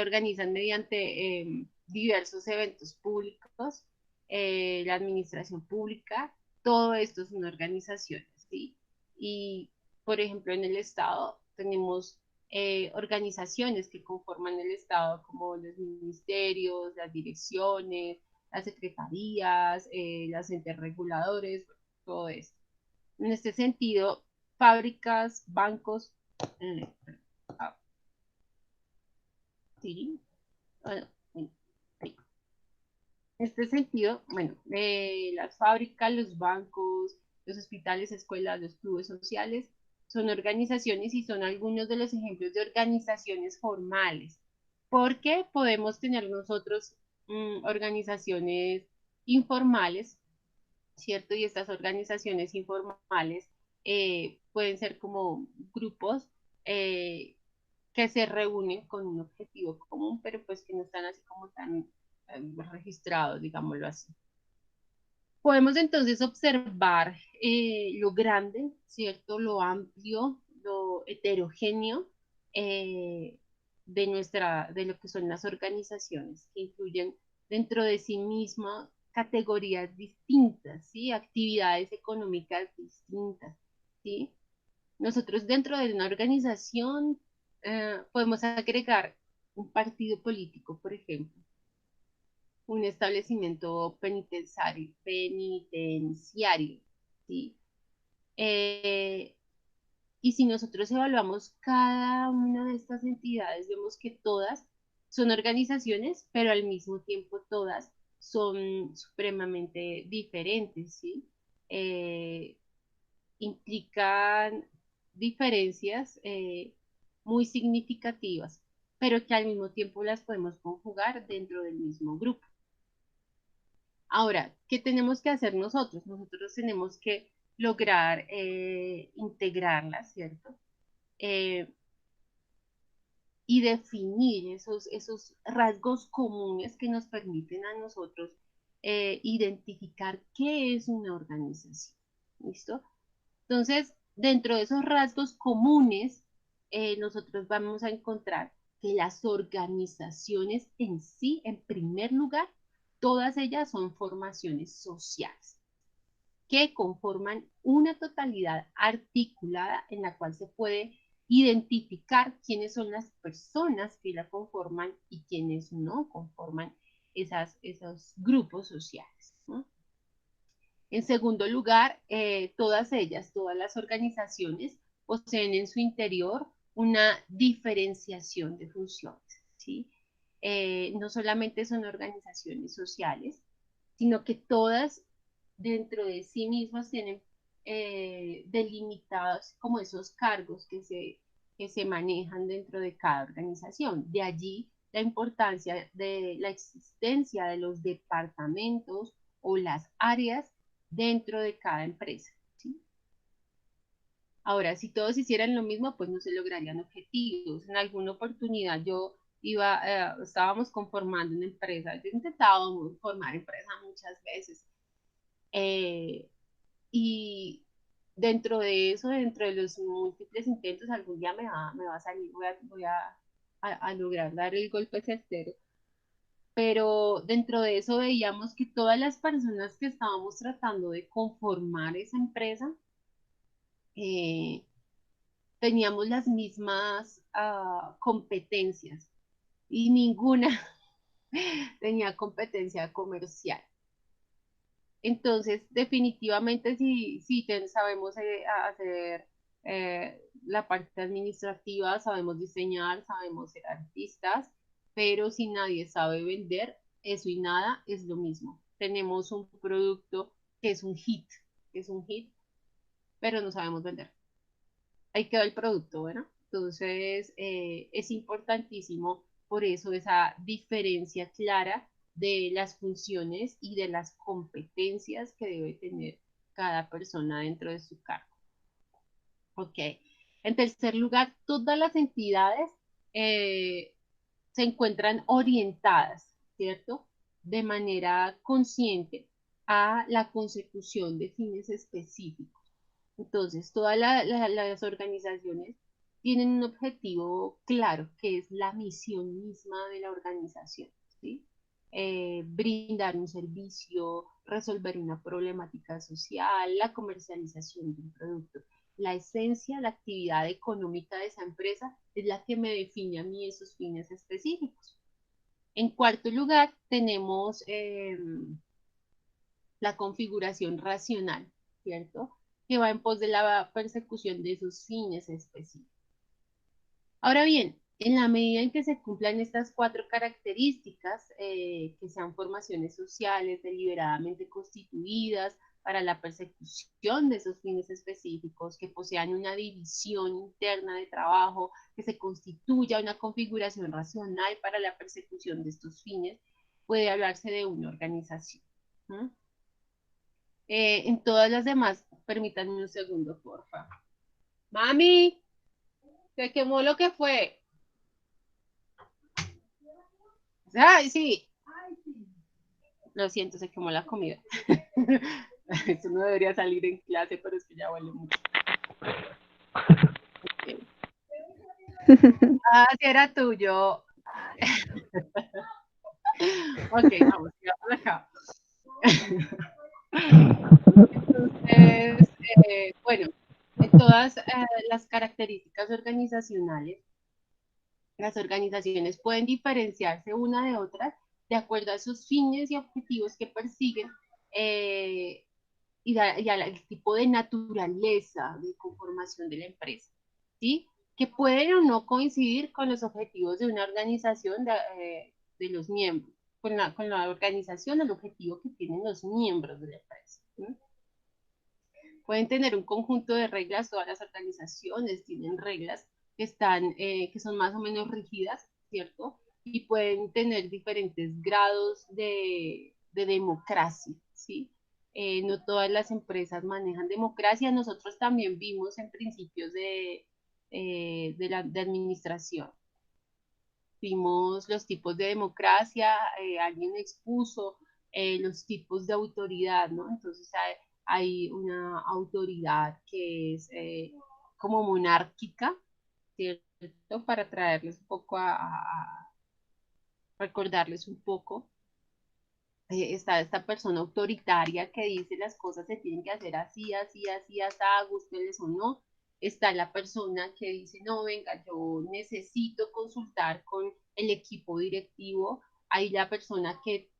organizan mediante diversos eventos públicos, la administración pública, todo esto son organizaciones, ¿sí? Y, por ejemplo, en el Estado tenemos organizaciones que conforman el Estado, como los ministerios, las direcciones, las secretarías, los entes reguladores, todo esto. En este sentido, fábricas, bancos, eh, sí, bueno, sí. En este sentido, bueno, las fábricas, los bancos, los hospitales, escuelas, los clubes sociales son organizaciones y son algunos de los ejemplos de organizaciones formales. Porque podemos tener nosotros organizaciones informales, ¿cierto? Y estas organizaciones informales pueden ser como grupos que se reúnen con un objetivo común, pero pues que no están así como tan registrados, digámoslo así. Podemos entonces observar lo grande, ¿cierto? Lo amplio, lo heterogéneo de lo que son las organizaciones, que incluyen dentro de sí mismas categorías distintas, ¿sí? Actividades económicas distintas, ¿sí? Nosotros dentro de una organización podemos agregar un partido político, por ejemplo, un establecimiento penitenciario, ¿sí? Eh, y si nosotros evaluamos cada una de estas entidades, vemos que todas son organizaciones, pero al mismo tiempo todas son supremamente diferentes, ¿sí? Eh, Implican diferencias muy significativas, pero que al mismo tiempo las podemos conjugar dentro del mismo grupo. Ahora, ¿qué tenemos que hacer nosotros? Nosotros tenemos que lograr integrarlas, ¿cierto? Eh, y definir esos rasgos comunes que nos permiten a nosotros identificar qué es una organización. ¿Listo? Entonces, dentro de esos rasgos comunes, nosotros vamos a encontrar que las organizaciones en sí, en primer lugar, todas ellas son formaciones sociales que conforman una totalidad articulada en la cual se puede identificar quiénes son las personas que la conforman y quiénes no conforman esos grupos sociales, ¿no? En segundo lugar, todas las organizaciones poseen en su interior una diferenciación de funciones, ¿sí? No solamente son organizaciones sociales, sino que todas dentro de sí mismas tienen delimitados como esos cargos que se manejan dentro de cada organización. De allí la importancia de la existencia de los departamentos o las áreas dentro de cada empresa, ¿sí? Ahora, si todos hicieran lo mismo, pues no se lograrían objetivos. En alguna oportunidad yo estábamos conformando una empresa. Yo he intentado formar empresa muchas veces. Y dentro de eso, dentro de los múltiples intentos, algún día me va a salir, voy a lograr dar el golpe certero. Pero dentro de eso veíamos que todas las personas que estábamos tratando de conformar esa empresa, eh, teníamos las mismas competencias y ninguna tenía competencia comercial. Entonces, definitivamente, si sabemos hacer la parte administrativa, sabemos diseñar, sabemos ser artistas, pero si nadie sabe vender, eso y nada es lo mismo. Tenemos un producto que es un hit, pero no sabemos vender. Ahí quedó el producto, ¿bueno? Entonces, es importantísimo por eso esa diferencia clara de las funciones y de las competencias que debe tener cada persona dentro de su cargo. Ok. En tercer lugar, todas las entidades eh, se encuentran orientadas, ¿cierto? De manera consciente a la consecución de fines específicos. Entonces, todas las organizaciones tienen un objetivo claro, que es la misión misma de la organización, ¿sí? Brindar un servicio, resolver una problemática social, la comercialización de un producto. La esencia, la actividad económica de esa empresa es la que me define a mí esos fines específicos. En cuarto lugar, tenemos la configuración racional, ¿cierto? Que va en pos de la persecución de esos fines específicos. Ahora bien, en la medida en que se cumplan estas cuatro características, que sean formaciones sociales deliberadamente constituidas para la persecución de esos fines específicos, que posean una división interna de trabajo, que se constituya una configuración racional para la persecución de estos fines, puede hablarse de una organización. ¿Mm? En todas las demás, permítanme un segundo, porfa. Mami, se quemó lo que fue. Ay, sí. Lo siento, se quemó la comida. Esto no debería salir en clase, pero es que ya huele mucho. Okay. Ah, si era tuyo. Ok, vamos acá. Entonces, bueno, en todas las características organizacionales, las organizaciones pueden diferenciarse una de otras de acuerdo a sus fines y objetivos que persiguen y al tipo de naturaleza de conformación de la empresa, ¿sí? Que pueden o no coincidir con los objetivos de una organización de los miembros, con la organización, el objetivo que tienen los miembros de la empresa. ¿Sí? Pueden tener un conjunto de reglas, todas las organizaciones tienen reglas que son más o menos rígidas, ¿cierto? Y pueden tener diferentes grados de democracia, ¿sí? No todas las empresas manejan democracia. Nosotros también vimos en principios de administración. Vimos los tipos de democracia, alguien expuso los tipos de autoridad, ¿no? Entonces hay una autoridad que es como monárquica, ¿cierto? Para traerles un poco a recordarles un poco. Está esta persona autoritaria que dice las cosas se tienen que hacer así, así, así, así, gústeles o no. Está la persona que dice, no, venga, yo necesito consultar con el equipo directivo. Hay la persona que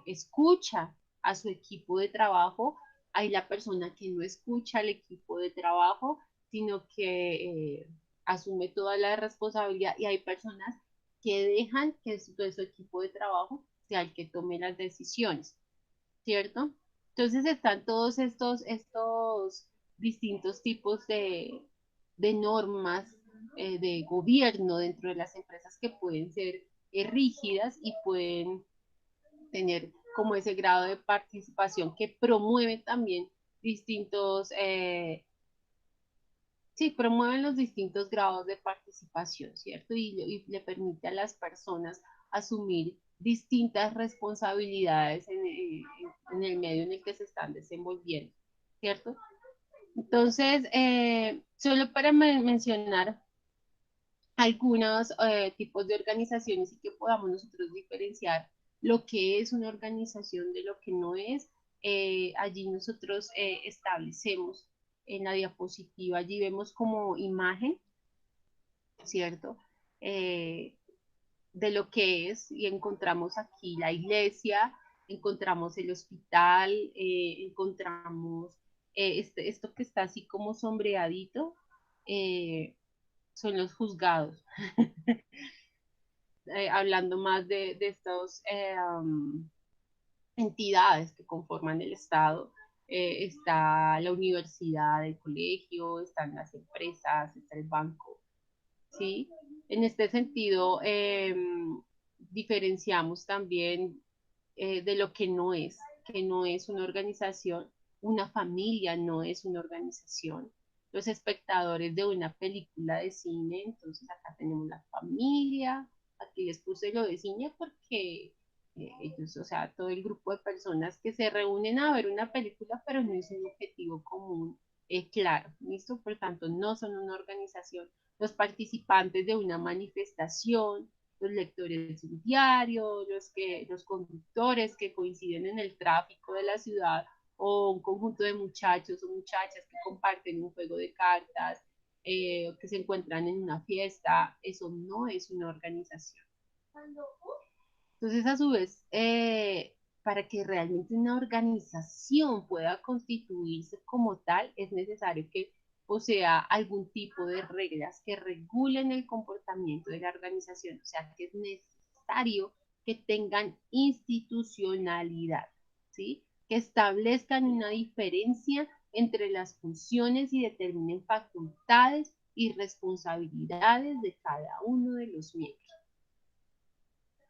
escucha a su equipo de trabajo, hay la persona que no escucha al equipo de trabajo, sino que asume toda la responsabilidad y hay personas que dejan que su equipo de trabajo sea el que tome las decisiones, ¿cierto? Entonces están todos estos distintos tipos de normas de gobierno dentro de las empresas que pueden ser rígidas y pueden tener como ese grado de participación que promueve también distintos sí, promueven los distintos grados de participación, ¿cierto? Y le permite a las personas asumir distintas responsabilidades en el medio en el que se están desenvolviendo, ¿cierto? Entonces, solo para mencionar algunos tipos de organizaciones y que podamos nosotros diferenciar lo que es una organización de lo que no es, allí nosotros establecemos en la diapositiva, allí vemos como imagen, ¿cierto? Eh, de lo que es y encontramos aquí la iglesia, encontramos el hospital, encontramos esto que está así como sombreadito, eh, son los juzgados. Hablando más de estas entidades que conforman el Estado, está la universidad, el colegio, están las empresas, está el banco, ¿sí? En este sentido, diferenciamos también de lo que no es una organización, una familia no es una organización. Los espectadores de una película de cine, entonces acá tenemos la familia, aquí les puse lo de cine porque ellos, o sea, todo el grupo de personas que se reúnen a ver una película, pero no es un objetivo común, claro, ¿listo? Por tanto, no son una organización. Los participantes de una manifestación, los lectores de un diario, los conductores que coinciden en el tráfico de la ciudad, o un conjunto de muchachos o muchachas que comparten un juego de cartas, que se encuentran en una fiesta, eso no es una organización. Entonces, a su vez, para que realmente una organización pueda constituirse como tal, es necesario que posea algún tipo de reglas que regulen el comportamiento de la organización, o sea, que es necesario que tengan institucionalidad, ¿sí? Que establezcan una diferencia entre las funciones y determinen facultades y responsabilidades de cada uno de los miembros.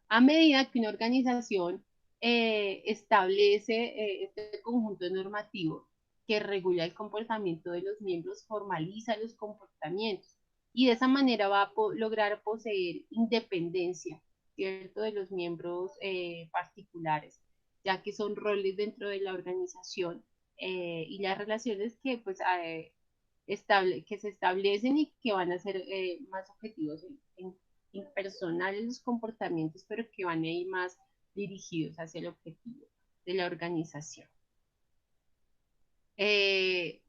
A medida que una organización establece este conjunto normativo que regula el comportamiento de los miembros, formaliza los comportamientos y de esa manera va a lograr poseer independencia, ¿cierto?, de los miembros particulares, ya que son roles dentro de la organización y las relaciones que, pues, que se establecen y que van a ser más objetivos impersonales los comportamientos, pero que van a ir más dirigidos hacia el objetivo de la organización. Es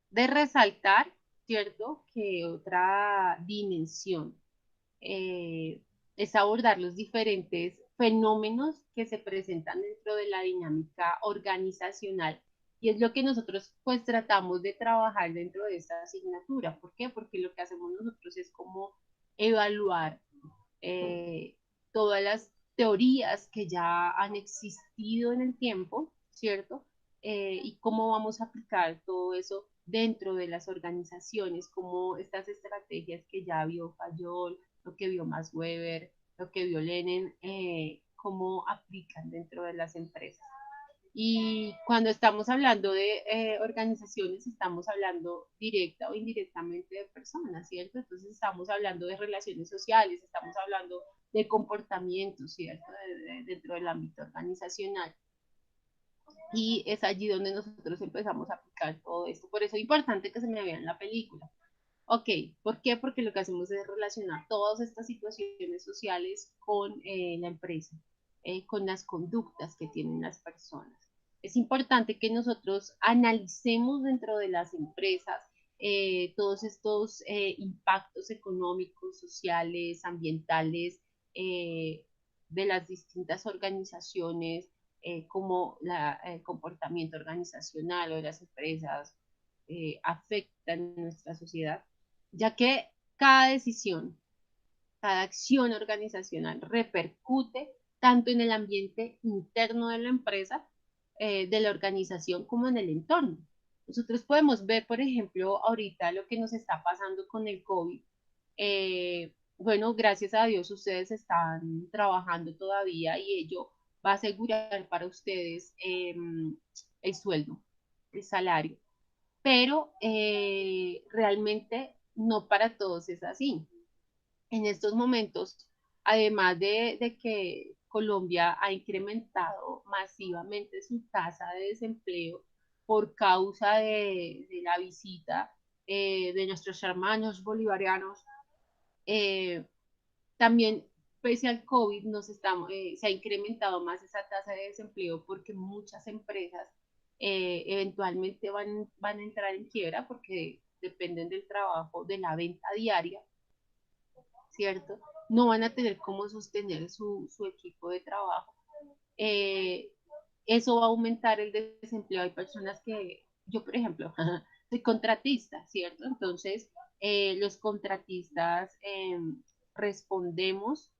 de resaltar, ¿cierto?, que otra dimensión es abordar los diferentes fenómenos que se presentan dentro de la dinámica organizacional y es lo que nosotros pues tratamos de trabajar dentro de esta asignatura. ¿Por qué? Porque lo que hacemos nosotros es como evaluar eh, todas las teorías que ya han existido en el tiempo, ¿cierto? Y cómo vamos a aplicar todo eso dentro de las organizaciones, como estas estrategias que ya vio Fayol, lo que vio Max Weber, lo que vio Lenin, cómo aplican dentro de las empresas. Y cuando estamos hablando de organizaciones, estamos hablando directa o indirectamente de personas, ¿cierto? Entonces estamos hablando de relaciones sociales, estamos hablando de comportamientos, ¿cierto? Dentro del ámbito organizacional. Y es allí donde nosotros empezamos a aplicar todo esto. Por eso es importante que se me vean la película. Ok, ¿por qué? Porque lo que hacemos es relacionar todas estas situaciones sociales con la empresa, con las conductas que tienen las personas. Es importante que nosotros analicemos dentro de las empresas todos estos impactos económicos, sociales, ambientales de las distintas organizaciones, como el comportamiento organizacional o de las empresas afectan en nuestra sociedad, ya que cada decisión, cada acción organizacional repercute tanto en el ambiente interno de la empresa, de la organización, como en el entorno. Nosotros podemos ver, por ejemplo, ahorita lo que nos está pasando con el COVID. Bueno, gracias a Dios ustedes están trabajando todavía y ello va a asegurar para ustedes el sueldo, el salario. pero realmente no para todos es así. En estos momentos, además de que Colombia ha incrementado masivamente su tasa de desempleo por causa de la visita de nuestros hermanos bolivarianos, eh, también pese al COVID se ha incrementado más esa tasa de desempleo porque muchas empresas eventualmente van a entrar en quiebra porque dependen del trabajo, de la venta diaria, ¿cierto? No van a tener cómo sostener su equipo de trabajo. Eh, Eso va a aumentar el desempleo. Hay personas que, yo por ejemplo, soy contratista, ¿cierto? Entonces, los contratistas respondemos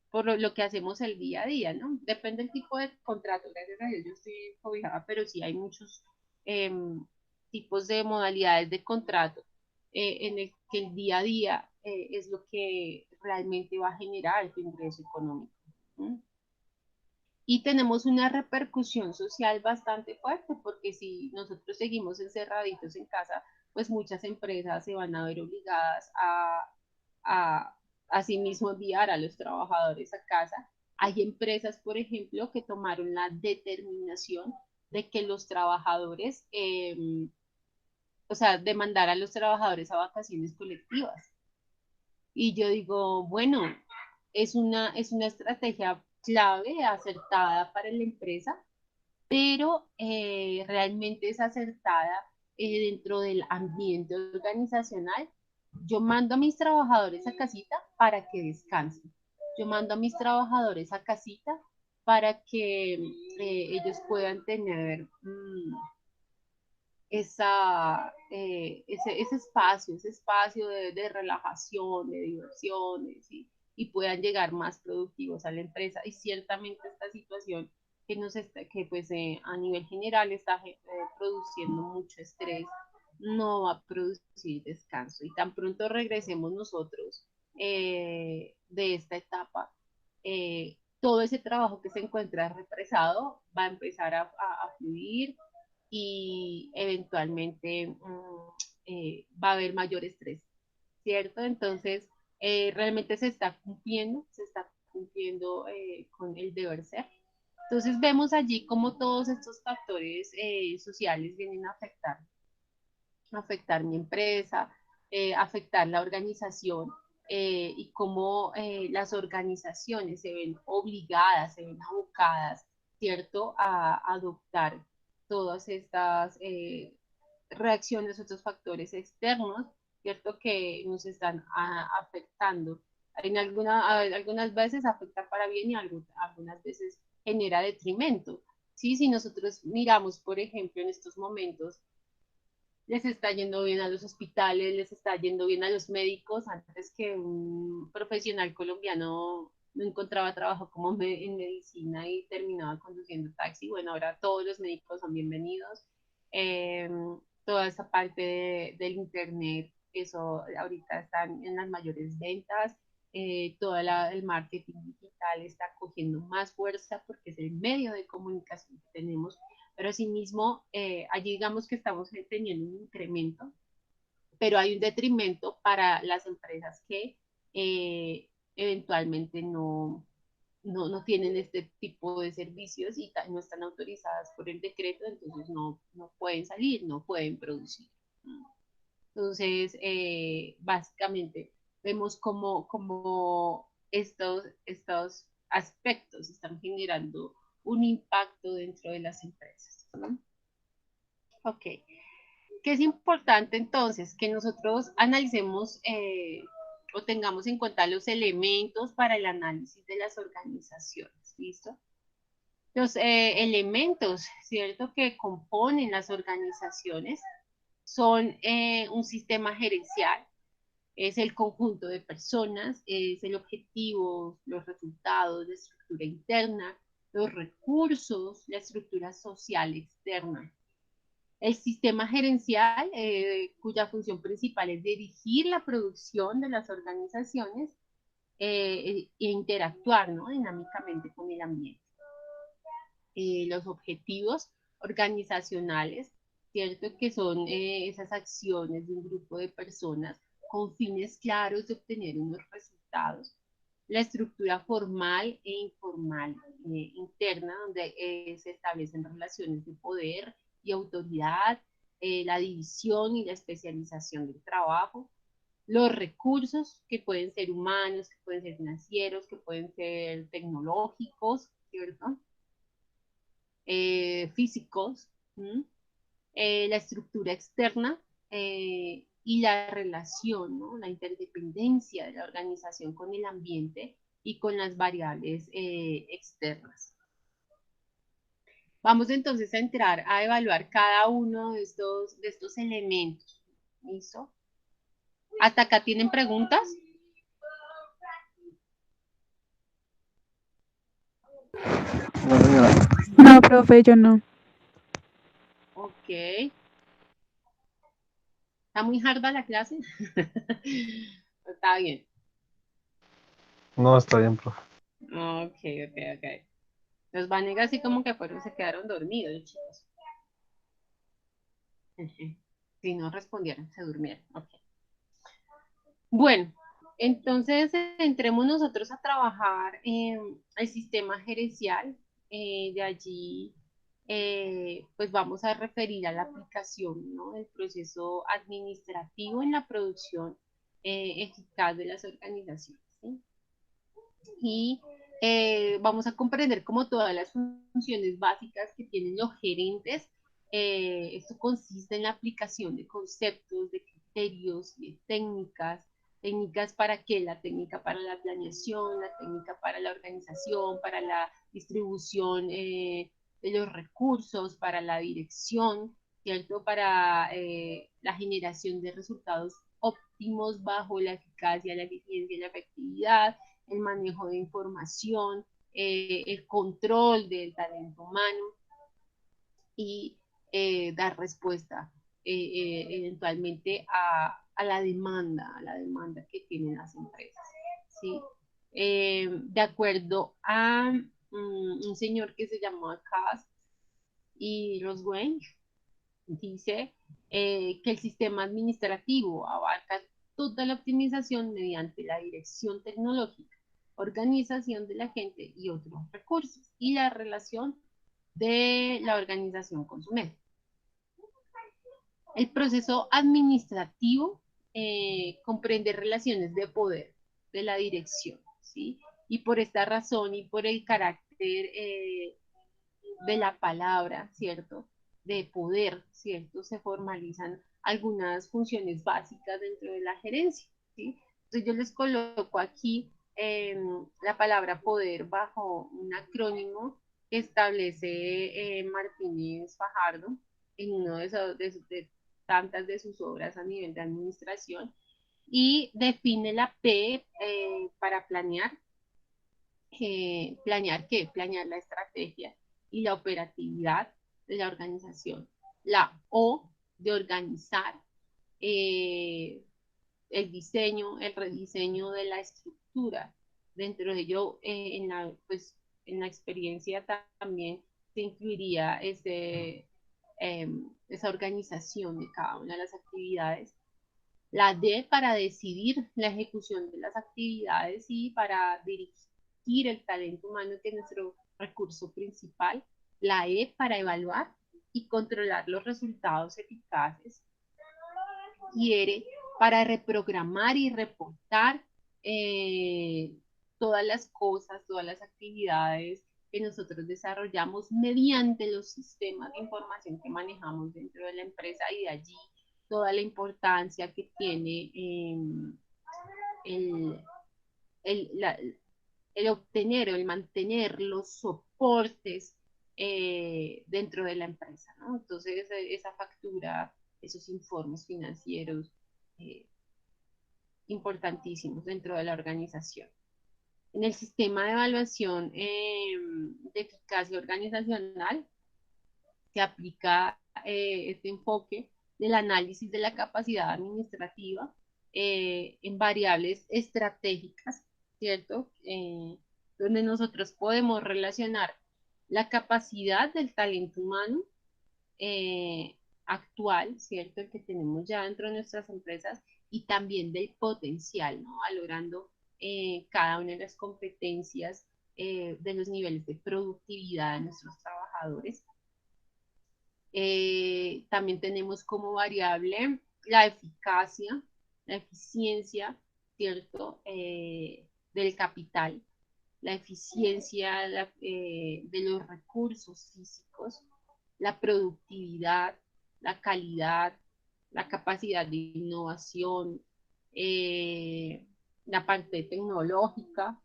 por lo que hacemos el día a día, ¿no? Depende del tipo de contrato, gracias a Dios yo estoy cobijada, pero sí hay muchos eh, tipos de modalidades de contrato en el que el día a día es lo que realmente va a generar tu ingreso económico. ¿Sí? Y tenemos una repercusión social bastante fuerte, porque si nosotros seguimos encerraditos en casa, pues muchas empresas se van a ver obligadas a asimismo enviar a los trabajadores a casa. Hay empresas, por ejemplo, que tomaron la determinación de que los trabajadores, o sea, demandar a los trabajadores a vacaciones colectivas. Y yo digo, bueno, es una estrategia clave, acertada para la empresa, pero realmente es acertada dentro del ambiente organizacional. Yo mando a mis trabajadores a casita para que descansen. Yo mando a mis trabajadores a casita para que ellos puedan tener ese espacio de relajación, de diversiones y puedan llegar más productivos a la empresa. Y ciertamente esta situación que pues a nivel general está produciendo mucho estrés, no va a producir descanso. Y tan pronto regresemos nosotros de esta etapa, todo ese trabajo que se encuentra represado va a empezar a fluir y eventualmente va a haber mayor estrés, ¿cierto? Entonces, realmente se está cumpliendo con el deber ser. Entonces, vemos allí cómo todos estos factores sociales vienen a afectar mi empresa, afectar la organización y cómo las organizaciones se ven obligadas, se ven abocadas, ¿cierto?, a adoptar todas estas reacciones, otros factores externos, ¿cierto?, que nos están afectando. Algunas veces afecta para bien y algunas veces genera detrimento. ¿Sí? Si nosotros miramos, por ejemplo, en estos momentos, les está yendo bien a los hospitales, les está yendo bien a los médicos, antes que un profesional colombiano no encontraba trabajo como en medicina y terminaba conduciendo taxi. Bueno, ahora todos los médicos son bienvenidos. Eh, Toda esa parte del internet, eso ahorita están en las mayores ventas. Todo el marketing digital está cogiendo más fuerza porque es el medio de comunicación que tenemos, pero asimismo, allí digamos que estamos teniendo un incremento, pero hay un detrimento para las empresas que eventualmente no tienen este tipo de servicios y no están autorizadas por el decreto, entonces no pueden salir, no pueden producir. Entonces, básicamente, vemos cómo estos aspectos están generando un impacto dentro de las empresas. ¿No? Ok. ¿Qué es importante entonces? Que nosotros analicemos o tengamos en cuenta los elementos para el análisis de las organizaciones. ¿Listo? Los elementos, ¿cierto?, que componen las organizaciones son un sistema gerencial, es el conjunto de personas, es el objetivo, los resultados, la estructura interna, los recursos, la estructura social externa. El sistema gerencial, cuya función principal es dirigir la producción de las organizaciones e interactuar, ¿no?, dinámicamente con el ambiente. Los objetivos organizacionales, ¿cierto? Que son esas acciones de un grupo de personas con fines claros de obtener unos resultados. La estructura formal e informal interna, donde se establecen relaciones de poder y autoridad, la división y la especialización del trabajo, los recursos que pueden ser humanos, que pueden ser financieros, que pueden ser tecnológicos, ¿cierto? Físicos, la estructura externa y la relación, ¿no? La interdependencia de la organización con el ambiente y con las variables externas. Vamos entonces a entrar a evaluar cada uno de estos elementos. ¿Listo? ¿Hasta acá tienen preguntas? No, señora. No, profe, yo no. Ok. ¿Está muy harda la clase? Está bien. No, está bien, profe. Ok. Los Vanegas así como que fueron, se quedaron dormidos, chicos. Si no respondieron, se durmieron. Ok. Bueno, entonces entremos nosotros a trabajar en el sistema gerencial. De allí, pues vamos a referir a la aplicación, ¿no? Del proceso administrativo en la producción eficaz de las organizaciones, ¿sí? Y vamos a comprender como todas las funciones básicas que tienen los gerentes. Esto consiste en la aplicación de conceptos, de criterios, de técnicas para qué, la técnica para la planeación, la técnica para la organización, para la distribución de los recursos, para la dirección, ¿cierto? Para la generación de resultados óptimos bajo la eficacia, la eficiencia y la efectividad, el manejo de información, el control del talento humano y dar respuesta eventualmente a la demanda que tienen las empresas, ¿sí? De acuerdo a un señor que se llamó Cass y Roswell, dice que el sistema administrativo abarca toda la optimización mediante la dirección tecnológica, organización de la gente y otros recursos, y la relación de la organización con su medio. El proceso administrativo comprende relaciones de poder de la dirección, ¿sí? Y por esta razón y por el carácter de la palabra, ¿cierto? De poder, ¿cierto? Se formalizan algunas funciones básicas dentro de la gerencia, ¿sí? Entonces yo les coloco aquí la palabra poder bajo un acrónimo que establece Martínez Fajardo en uno de tantas de sus obras a nivel de administración y define la P para planear. ¿Planear qué? Planear la estrategia y la operatividad de la organización. La O de organizar el diseño, el rediseño de la estructura. Dentro de ello, pues, en la experiencia también se incluiría esa organización de cada una de las actividades. La D para decidir la ejecución de las actividades y para dirigir el talento humano, que es nuestro recurso principal. La E para evaluar y controlar los resultados eficaces. Y R para reprogramar y reportar todas las cosas, todas las actividades que nosotros desarrollamos mediante los sistemas de información que manejamos dentro de la empresa, y de allí toda la importancia que tiene el, el obtener o el mantener los soportes dentro de la empresa, ¿no? Entonces, esa factura, esos informes financieros importantísimos dentro de la organización. En el sistema de evaluación de eficacia organizacional se aplica este enfoque del análisis de la capacidad administrativa en variables estratégicas, ¿cierto? Donde nosotros podemos relacionar la capacidad del talento humano actual, ¿cierto? El que tenemos ya dentro de nuestras empresas y también del potencial, ¿no? Valorando cada una de las competencias de los niveles de productividad de nuestros trabajadores. También tenemos como variable la eficacia, la eficiencia, ¿cierto? Del capital, la eficiencia de los recursos físicos, la productividad, la calidad, la capacidad de innovación, la parte tecnológica,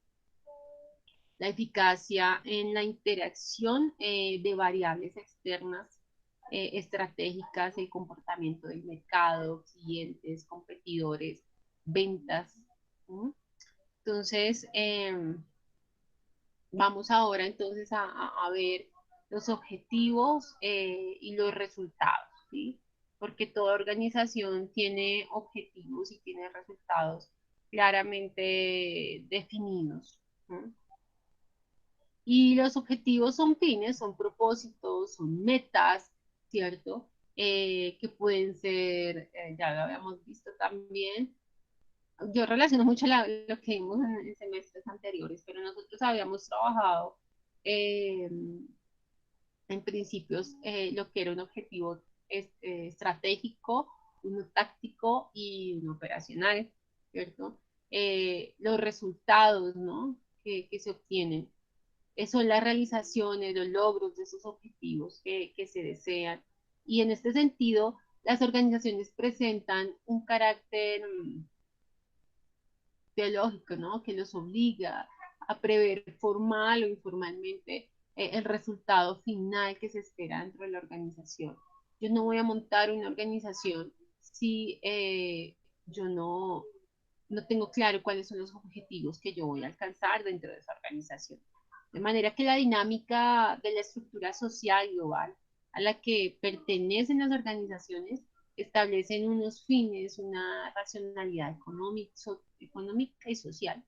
la eficacia en la interacción de variables externas, estratégicas, el comportamiento del mercado, clientes, competidores, ventas. ¿Sí? Entonces, vamos ahora entonces a ver los objetivos y los resultados, ¿sí? Porque toda organización tiene objetivos y tiene resultados claramente definidos. ¿Sí? Y los objetivos son fines, son propósitos, son metas, ¿cierto? Que pueden ser, ya lo habíamos visto también. Yo relaciono mucho lo que vimos en semestres anteriores, pero nosotros habíamos trabajado eh, en principios lo que era un objetivo estratégico, uno táctico y uno operacional, ¿cierto? Los resultados, ¿no? Que se obtienen son las realizaciones, los logros de esos objetivos que se desean. Y en este sentido, las organizaciones presentan un carácter teológico, ¿no? Que los obliga a prever formal o informalmente el resultado final que se espera dentro de la organización. Yo no voy a montar una organización si yo no tengo claro cuáles son los objetivos que yo voy a alcanzar dentro de esa organización. De manera que la dinámica de la estructura social global a la que pertenecen las organizaciones establecen unos fines, una racionalidad económica y social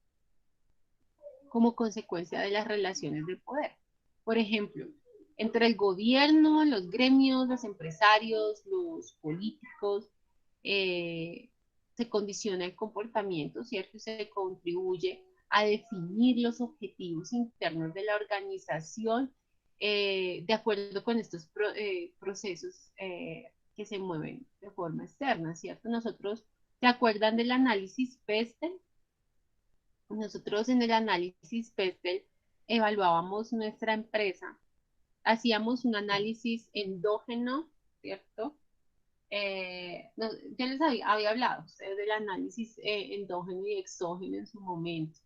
como consecuencia de las relaciones de poder. Por ejemplo, entre el gobierno, los gremios, los empresarios, los políticos, se condiciona el comportamiento, ¿cierto? Y se contribuye a definir los objetivos internos de la organización de acuerdo con estos procesos que se mueven de forma externa, ¿cierto? Nosotros, ¿se acuerdan del análisis PESTEL? Nosotros en el análisis PESTEL evaluábamos nuestra empresa, hacíamos un análisis endógeno, ¿cierto? Yo les había hablado a ustedes del análisis endógeno y exógeno en su momento,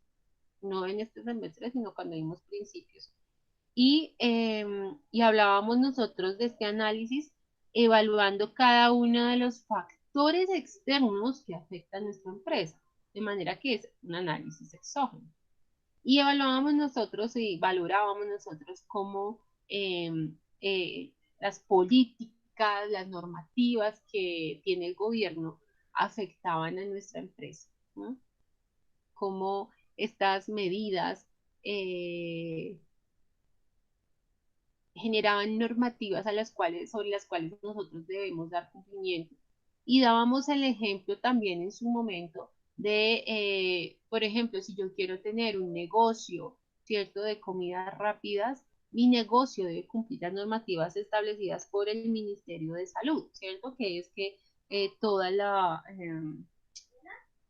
no en este semestre, sino cuando vimos principios. Y hablábamos nosotros de este análisis evaluando cada uno de los factores externos que afectan a nuestra empresa, de manera que es un análisis exógeno. Y evaluábamos nosotros y valorábamos nosotros cómo las políticas, las normativas que tiene el gobierno afectaban a nuestra empresa, ¿no? Cómo estas medidas generaban normativas sobre las cuales nosotros debemos dar cumplimiento. Y dábamos el ejemplo también en su momento de, por ejemplo, si yo quiero tener un negocio, ¿cierto?, de comidas rápidas, mi negocio debe cumplir las normativas establecidas por el Ministerio de Salud, ¿cierto? Que es que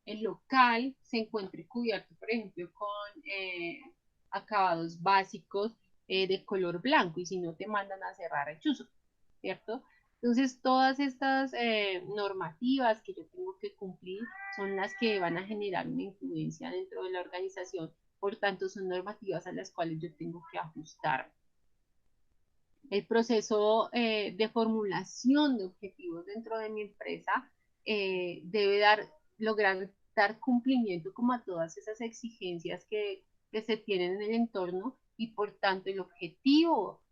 el local se encuentre cubierto, por ejemplo, con acabados básicos de color blanco, y si no te mandan a cerrar el chuzo, ¿cierto? Entonces, todas estas normativas que yo tengo que cumplir son las que van a generar una influencia dentro de la organización, por tanto, son normativas a las cuales yo tengo que ajustar. El proceso de formulación de objetivos dentro de mi empresa debe lograr dar cumplimiento como a todas esas exigencias que se tienen en el entorno, y por tanto el objetivo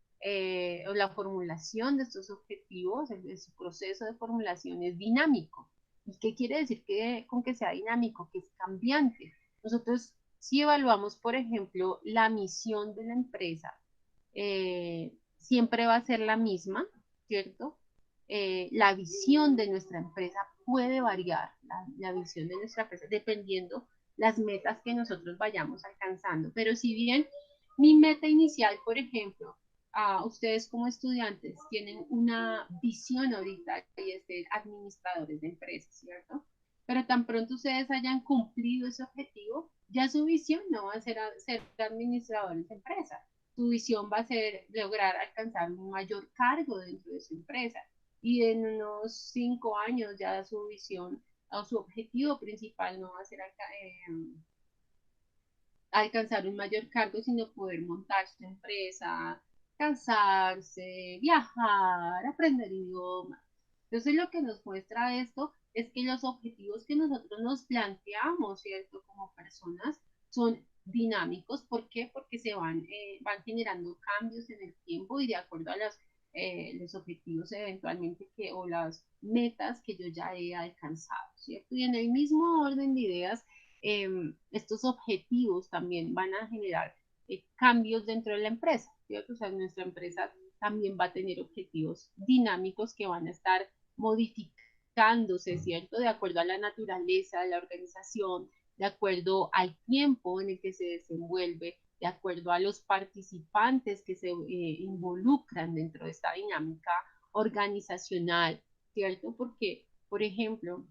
o la formulación de estos objetivos, su proceso de formulación es dinámico. ¿Y qué quiere decir con que sea dinámico? Que es cambiante. Nosotros si evaluamos, por ejemplo, la misión de la empresa, siempre va a ser la misma, ¿cierto? la visión de nuestra empresa puede variar, la visión de nuestra empresa, dependiendo las metas que nosotros vayamos alcanzando. Pero si bien mi meta inicial, por ejemplo, ustedes como estudiantes tienen una visión ahorita y es ser administradores de empresas, ¿cierto? Pero tan pronto ustedes hayan cumplido ese objetivo, ya su visión no va a ser ser administradores de empresas. Su visión va a ser lograr alcanzar un mayor cargo dentro de su empresa. Y en unos 5 años ya su visión o su objetivo principal no va a ser alcanzar un mayor cargo, sino poder montar su empresa, casarse, viajar, aprender idiomas. Entonces lo que nos muestra esto es que los objetivos que nosotros nos planteamos, ¿cierto? Como personas, son dinámicos. ¿Por qué? Porque van generando cambios en el tiempo y de acuerdo a los objetivos eventualmente o las metas que yo ya he alcanzado, ¿cierto? Y en el mismo orden de ideas, estos objetivos también van a generar cambios dentro de la empresa, ¿cierto? O sea, nuestra empresa también va a tener objetivos dinámicos que van a estar modificándose, ¿cierto? De acuerdo a la naturaleza de la organización, de acuerdo al tiempo en el que se desenvuelve, de acuerdo a los participantes que se involucran dentro de esta dinámica organizacional, ¿cierto? Porque, por ejemplo,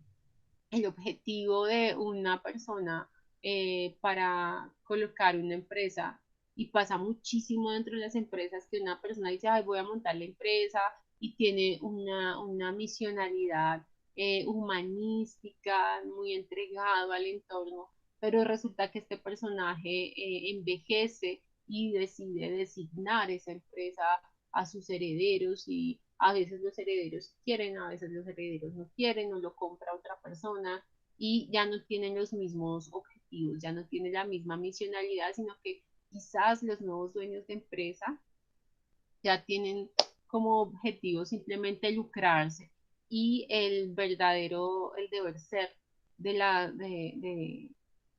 el objetivo de una persona para colocar una empresa, y pasa muchísimo dentro de las empresas que una persona dice, ay, voy a montar la empresa y tiene una misionalidad humanística, muy entregado al entorno, pero resulta que este personaje envejece y decide designar esa empresa a sus herederos y a veces los herederos quieren, a veces los herederos no quieren, o lo compra otra persona y ya no tienen los mismos objetivos, ya no tienen la misma misionalidad, sino que quizás los nuevos dueños de empresa ya tienen como objetivo simplemente lucrarse y el deber ser de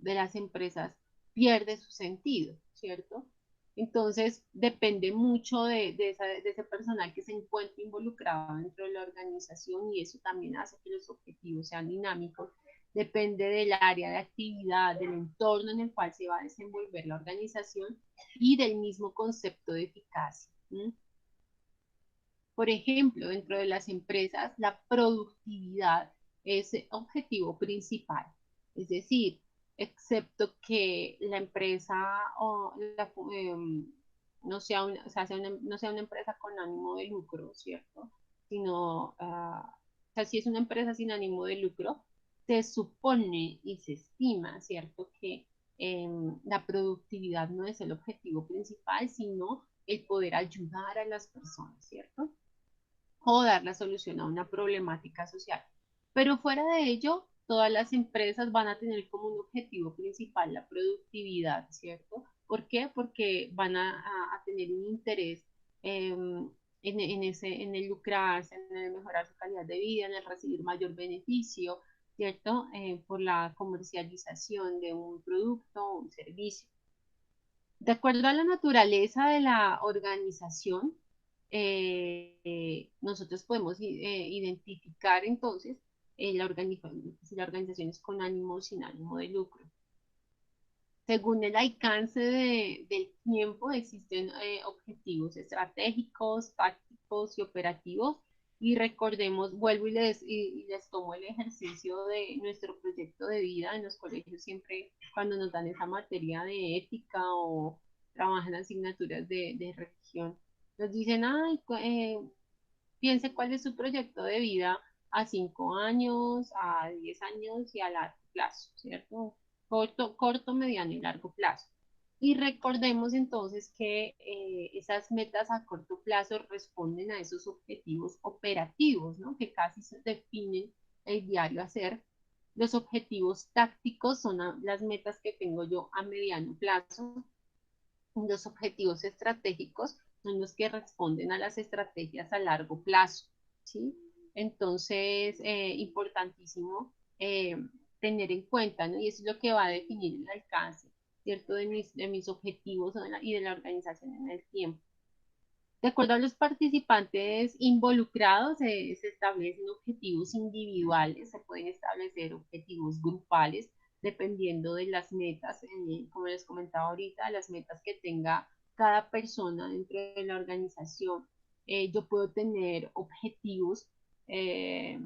las empresas pierde su sentido, ¿cierto? Entonces depende mucho de ese personal que se encuentre involucrado dentro de la organización y eso también hace que los objetivos sean dinámicos. Depende del área de actividad, del entorno en el cual se va a desenvolver la organización y del mismo concepto de eficacia. Por ejemplo, dentro de las empresas, la productividad es el objetivo principal. Es decir, excepto que la empresa no sea no sea una empresa con ánimo de lucro, ¿cierto? Sino, o sea, si es una empresa sin ánimo de lucro, se supone y se estima, ¿cierto? Que la productividad no es el objetivo principal, sino el poder ayudar a las personas, ¿cierto? O dar la solución a una problemática social. Pero fuera de ello, todas las empresas van a tener como un objetivo principal la productividad, ¿cierto? ¿Por qué? Porque van a tener un interés en el lucrarse, en el mejorar su calidad de vida, en el recibir mayor beneficio, ¿cierto? Por la comercialización de un producto o un servicio. De acuerdo a la naturaleza de la organización, nosotros podemos identificar entonces si la organización es con ánimo o sin ánimo de lucro. Según el alcance del tiempo, existen objetivos estratégicos, tácticos y operativos. Y recordemos, vuelvo y les tomo el ejercicio de nuestro proyecto de vida en los colegios, siempre cuando nos dan esa materia de ética o trabajan asignaturas de religión, nos dicen, ay, piense cuál es su proyecto de vida a 5 años, a 10 años y a largo plazo, ¿cierto? Corto, mediano y largo plazo. Y recordemos entonces que esas metas a corto plazo responden a esos objetivos operativos, ¿no? Que casi se definen el diario hacer. Los objetivos tácticos son las metas que tengo yo a mediano plazo. Los objetivos estratégicos son los que responden a las estrategias a largo plazo, ¿sí? Entonces, importantísimo tener en cuenta, ¿no? Y eso es lo que va a definir el alcance, ¿cierto? De mis objetivos y de la organización en el tiempo. De acuerdo a los participantes involucrados, se establecen objetivos individuales, se pueden establecer objetivos grupales, dependiendo de las metas, como les comentaba ahorita, las metas que tenga cada persona dentro de la organización. Yo puedo tener objetivos, eh,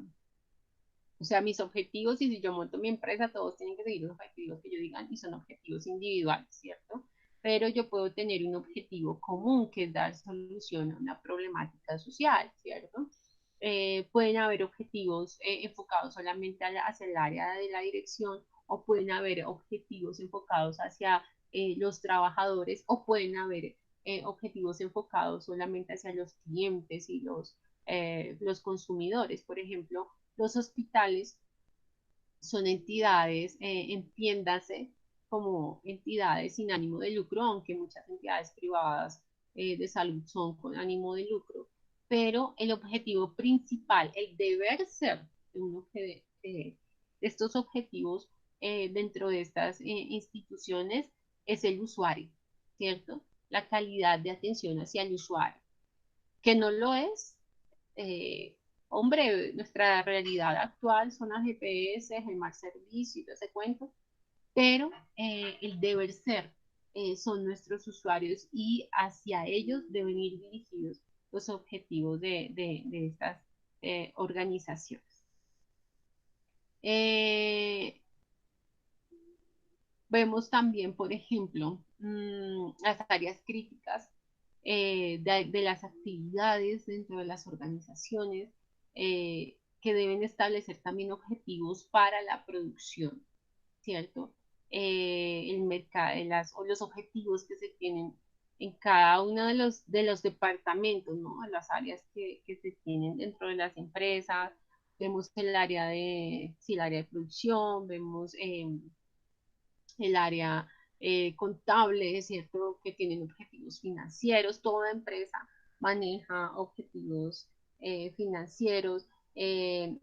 o sea, mis objetivos, y si yo monto mi empresa, todos tienen que seguir los objetivos que yo digan y son objetivos individuales, ¿cierto? Pero yo puedo tener un objetivo común, que es dar solución a una problemática social, ¿cierto? Pueden haber objetivos enfocados solamente hacia el área de la dirección, o pueden haber objetivos enfocados hacia los trabajadores, o pueden haber objetivos enfocados solamente hacia los clientes y los consumidores. Por ejemplo, los hospitales son entidades, entiéndase como entidades sin ánimo de lucro, aunque muchas entidades privadas de salud son con ánimo de lucro, pero el objetivo principal, el deber ser de, de estos objetivos dentro de estas instituciones es el usuario, ¿cierto? La calidad de atención hacia el usuario, que no lo es. eh, Hombre, nuestra realidad actual son las GPS, el mal servicio y todo ese cuento, pero el deber ser son nuestros usuarios, y hacia ellos deben ir dirigidos los objetivos de estas organizaciones. Vemos también, por ejemplo, las áreas críticas de las actividades dentro de las organizaciones, que deben establecer también objetivos para la producción, ¿cierto? El mercado, o los objetivos que se tienen en cada uno de los departamentos, ¿no? Las áreas que se tienen dentro de las empresas. Vemos el área de, sí, el área de producción, vemos el área contable, ¿cierto? Que tienen objetivos financieros. Toda empresa maneja objetivos financieros,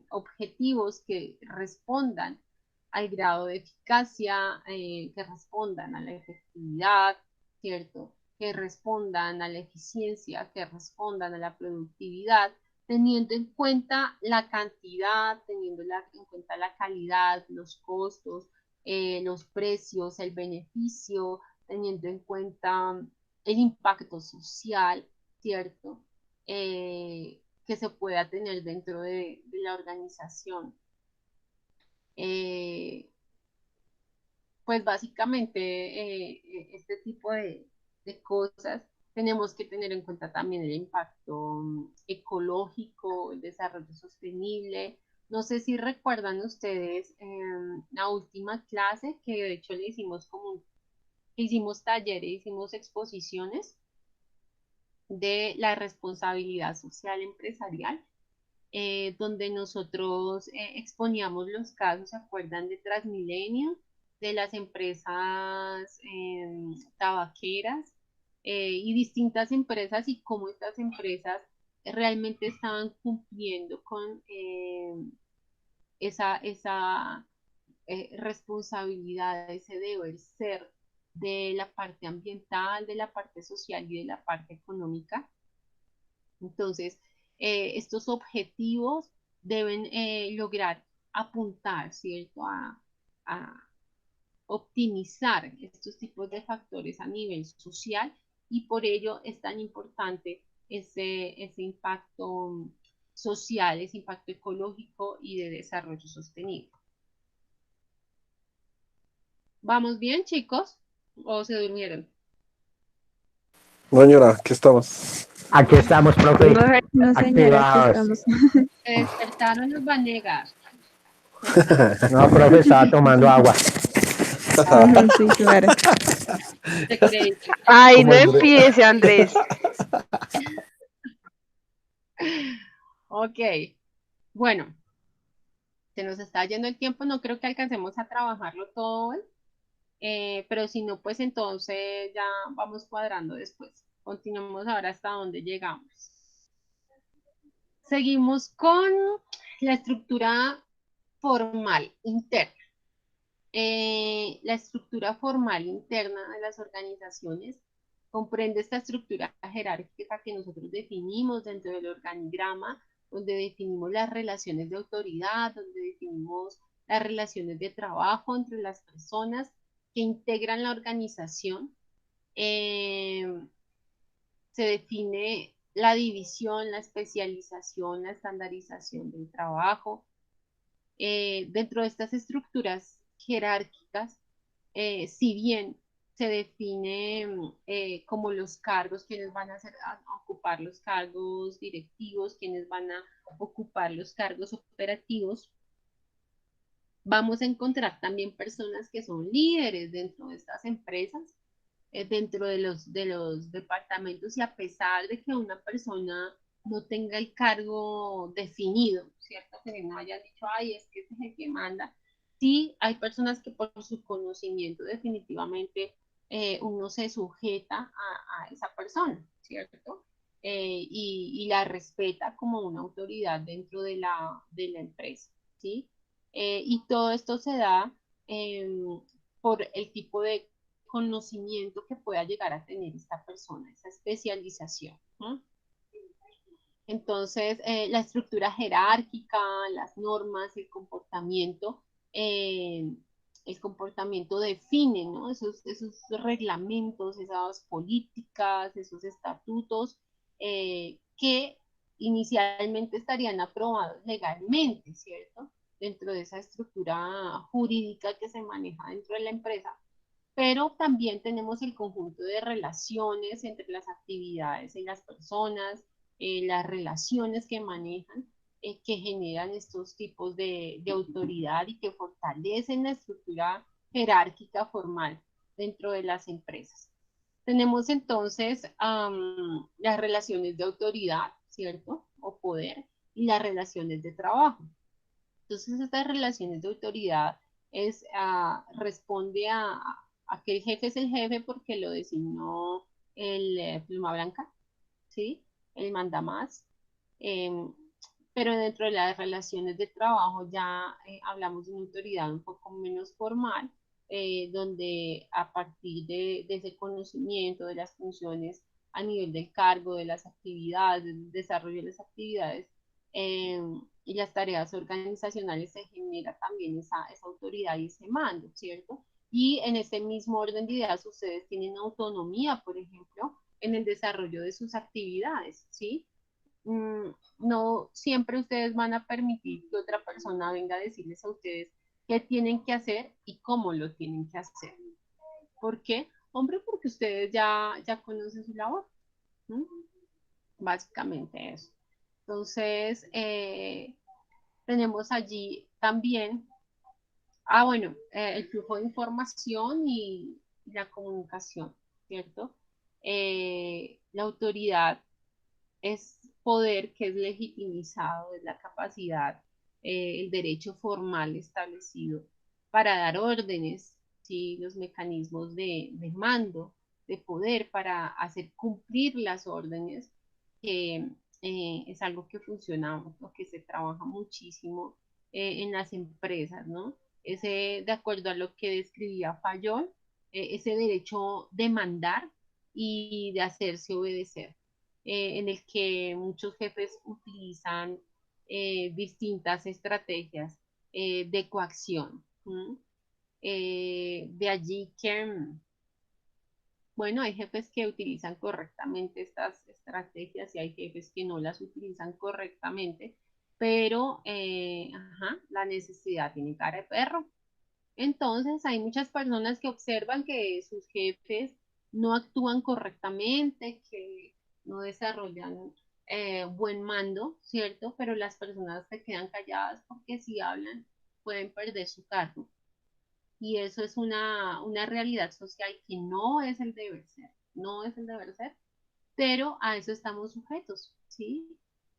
objetivos que respondan al grado de eficacia, que respondan a la efectividad, ¿cierto? Que respondan a la eficiencia, que respondan a la productividad, teniendo en cuenta la cantidad, teniendo en cuenta la calidad, los costos, los precios, el beneficio, teniendo en cuenta el impacto social, ¿cierto? Que se pueda tener dentro de la organización. Pues básicamente este tipo de cosas tenemos que tener en cuenta también el impacto ecológico, el desarrollo sostenible. No sé si recuerdan ustedes la última clase, que de hecho le hicimos hicimos talleres, hicimos exposiciones de la responsabilidad social empresarial, donde nosotros exponíamos los casos. ¿Se acuerdan de Transmilenio? De las empresas tabaqueras y distintas empresas, y cómo estas empresas realmente estaban cumpliendo con esa responsabilidad, ese deber ser de la parte ambiental, de la parte social y de la parte económica. Entonces, estos objetivos deben lograr apuntar, ¿cierto? A optimizar estos tipos de factores a nivel social, y por ello es tan importante ese impacto social, ese impacto ecológico y de desarrollo sostenible. ¿Vamos bien, chicos? ¿O se durmieron? No, señora, aquí estamos. Aquí estamos, profe. No, señora, aquí Activados. estamos. Se despertaron los Vanegas. No, profe, estaba tomando agua. Sí, claro. Se creen. Ay, Como no André. empiece, Andrés. Ok. Bueno, se nos está yendo el tiempo, no creo que alcancemos a trabajarlo todo hoy, pero si no, pues entonces ya vamos cuadrando después. Continuamos ahora hasta donde llegamos. Seguimos con la estructura formal interna. La estructura formal interna de las organizaciones comprende esta estructura jerárquica que nosotros definimos dentro del organigrama, donde definimos las relaciones de autoridad, donde definimos las relaciones de trabajo entre las personas que integran la organización. Se define la división, la especialización, la estandarización del trabajo. Dentro de estas estructuras jerárquicas, si bien se define como los cargos, quienes van a ocupar los cargos directivos, quienes van a ocupar los cargos operativos, vamos a encontrar también personas que son líderes dentro de estas empresas, dentro de los departamentos, y a pesar de que una persona no tenga el cargo definido, ¿cierto? Que no hayan dicho, ay, es que ese es el que manda. Sí, hay personas que por su conocimiento definitivamente uno se sujeta a esa persona, ¿cierto? Y la respeta como una autoridad dentro de la empresa, ¿sí? Y todo esto se da por el tipo de conocimiento que pueda llegar a tener esta persona, esa especialización, ¿no? Entonces, la estructura jerárquica, las normas, el comportamiento define, ¿no? Esos reglamentos, esas políticas, esos estatutos que inicialmente estarían aprobados legalmente, ¿cierto? Dentro de esa estructura jurídica que se maneja dentro de la empresa, pero también tenemos el conjunto de relaciones entre las actividades y las personas, las relaciones que manejan, que generan estos tipos de autoridad y que fortalecen la estructura jerárquica formal dentro de las empresas. Tenemos entonces las relaciones de autoridad, ¿cierto? O poder, y las relaciones de trabajo. Entonces, estas relaciones de autoridad responde a que el jefe es el jefe porque lo designó el pluma blanca, ¿sí? El mandamás. Pero dentro de las relaciones de trabajo ya hablamos de una autoridad un poco menos formal, donde a partir de ese conocimiento de las funciones a nivel del cargo, de las actividades, del desarrollo de las actividades, y las tareas organizacionales, se genera también esa autoridad y ese mando, ¿cierto? Y en este mismo orden de ideas, ustedes tienen autonomía, por ejemplo, en el desarrollo de sus actividades, ¿sí? No siempre ustedes van a permitir que otra persona venga a decirles a ustedes qué tienen que hacer y cómo lo tienen que hacer. ¿Por qué? Hombre, porque ustedes ya conocen su labor. ¿Mm? Básicamente eso. Entonces, tenemos allí también, bueno, el flujo de información y la comunicación, ¿cierto? La autoridad es poder que es legitimizado, es la capacidad, el derecho formal establecido para dar órdenes, ¿sí? Los mecanismos de mando, de poder para hacer cumplir las órdenes, que es algo que funciona o que se trabaja muchísimo en las empresas, ¿no? De acuerdo a lo que describía Fayol, ese derecho de mandar y de hacerse obedecer, en el que muchos jefes utilizan distintas estrategias de coacción. De allí que, bueno, hay jefes que utilizan correctamente estas estrategias y hay jefes que no las utilizan correctamente, pero la necesidad tiene cara de perro. Entonces, hay muchas personas que observan que sus jefes no actúan correctamente, que no desarrollan buen mando, ¿cierto? Pero las personas se quedan calladas porque si hablan pueden perder su cargo. Y eso es una realidad social que no es el deber ser, no es el deber ser, pero a eso estamos sujetos, ¿sí?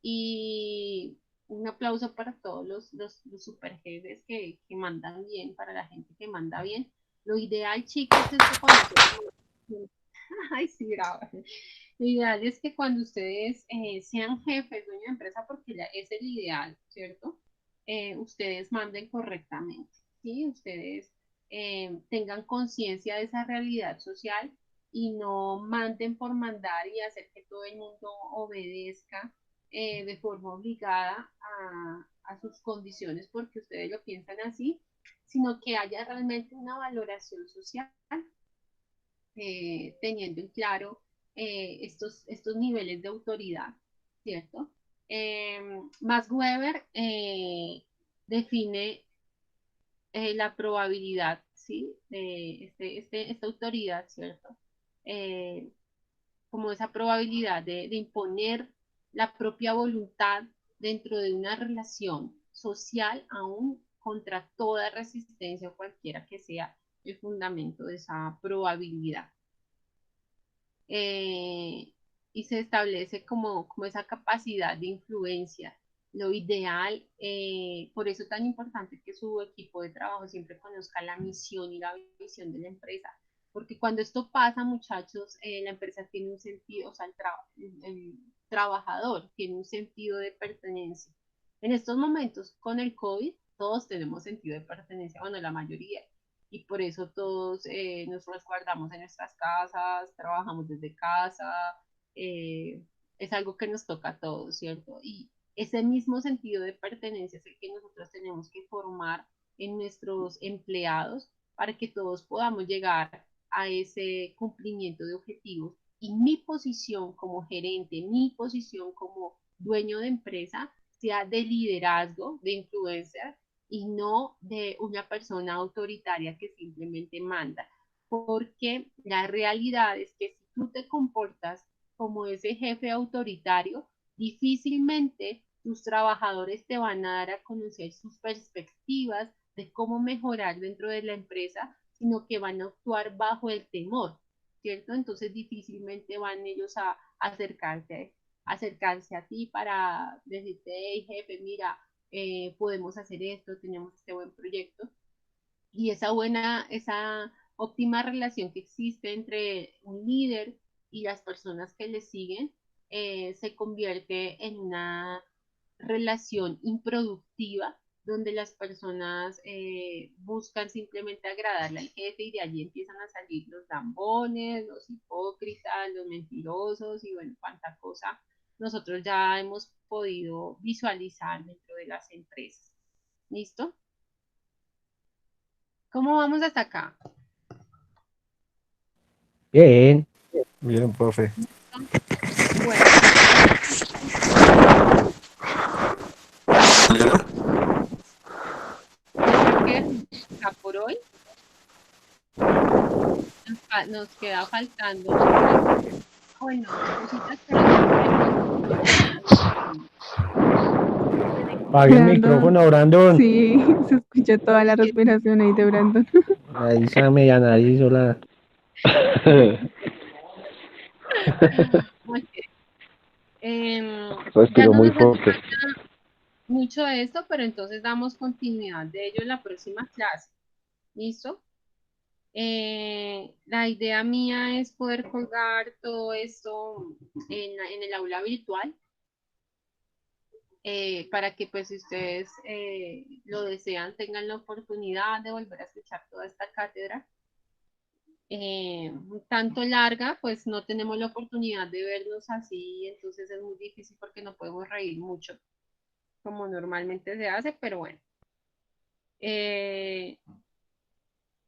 Y un aplauso para todos los super jefes que mandan bien, para la gente que manda bien. Lo ideal, chicos, es que cuando ay, sí, bravo. Lo ideal es que cuando ustedes sean jefes, dueños de empresa, porque es el ideal, ¿cierto? Ustedes manden correctamente, ¿sí? Ustedes tengan conciencia de esa realidad social y no manden por mandar y hacer que todo el mundo obedezca de forma obligada a sus condiciones porque ustedes lo piensan así, sino que haya realmente una valoración social teniendo en claro estos niveles de autoridad, ¿cierto? Max Weber define la probabilidad, ¿sí? De esta autoridad, ¿cierto? Eh, como esa probabilidad de imponer la propia voluntad dentro de una relación social aún contra toda resistencia o cualquiera que sea el fundamento de esa probabilidad. Y se establece como esa capacidad de influencia, lo ideal, por eso es tan importante que su equipo de trabajo siempre conozca la misión y la visión de la empresa, porque cuando esto pasa, muchachos, la empresa tiene un sentido, o sea, el trabajador tiene un sentido de pertenencia. En estos momentos, con el COVID, todos tenemos sentido de pertenencia, bueno, la mayoría, y por eso todos nos resguardamos en nuestras casas, trabajamos desde casa, eh, es algo que nos toca a todos, ¿cierto? Y ese mismo sentido de pertenencia es el que nosotros tenemos que formar en nuestros empleados para que todos podamos llegar a ese cumplimiento de objetivos. Y mi posición como gerente, mi posición como dueño de empresa, sea de liderazgo, de influencer, y no de una persona autoritaria que simplemente manda. Porque la realidad es que si tú te comportas como ese jefe autoritario, difícilmente tus trabajadores te van a dar a conocer sus perspectivas de cómo mejorar dentro de la empresa, sino que van a actuar bajo el temor, ¿cierto? Entonces difícilmente van ellos a acercarse a ti para decirte, hey jefe, mira, podemos hacer esto, tenemos este buen proyecto. Y esa óptima relación que existe entre un líder y las personas que le siguen se convierte en una relación improductiva donde las personas buscan simplemente agradarle al jefe y de allí empiezan a salir los lambones, los hipócritas, los mentirosos y bueno, cuánta cosa nosotros ya hemos podido visualizar dentro de las empresas. ¿Listo? ¿Cómo vamos hasta acá? Bien. Bien, profe. Bueno, yo creo que acá por hoy nos queda faltando. Bueno, cositas que Apague el Brandon. micrófono, Brandon. Sí, se escucha toda la respiración ahí de Brandon. Ahí esa media nariz sola. ya Respiró no muy nos hace fuerte. falta mucho de esto, pero entonces damos continuidad de ello en la próxima clase. ¿Listo? La idea mía es poder colgar todo esto en el aula virtual para que pues si ustedes lo desean tengan la oportunidad de volver a escuchar toda esta cátedra. Un tanto larga, pues no tenemos la oportunidad de vernos así, entonces es muy difícil porque no podemos reír mucho como normalmente se hace, pero bueno.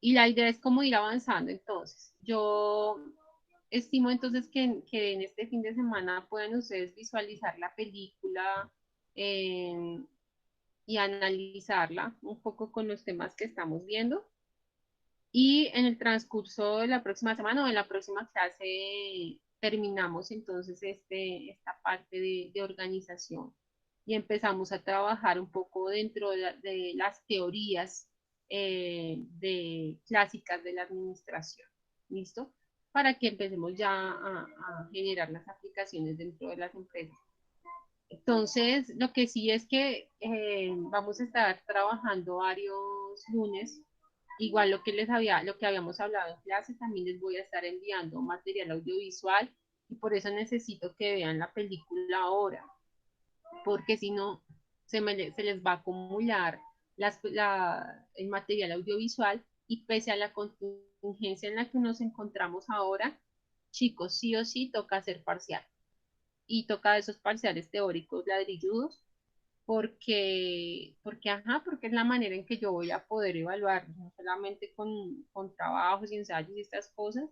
Y la idea es como ir avanzando entonces. Yo estimo entonces que en este fin de semana puedan ustedes visualizar la película y analizarla un poco con los temas que estamos viendo. Y en el transcurso de la próxima semana o en la próxima clase terminamos entonces esta parte de organización y empezamos a trabajar un poco dentro de las teorías clásicas de la administración. ¿Listo? Para que empecemos ya a generar las aplicaciones dentro de las empresas. Entonces, lo que sí es que vamos a estar trabajando varios lunes. Igual lo que habíamos hablado en clase, también les voy a estar enviando material audiovisual y por eso necesito que vean la película ahora, porque si no, se les va a acumular el material audiovisual y pese a la contingencia en la que nos encontramos ahora, chicos, sí o sí toca hacer parcial. Y toca esos parciales teóricos ladrilludos porque es la manera en que yo voy a poder evaluar, no solamente con trabajos y ensayos y estas cosas,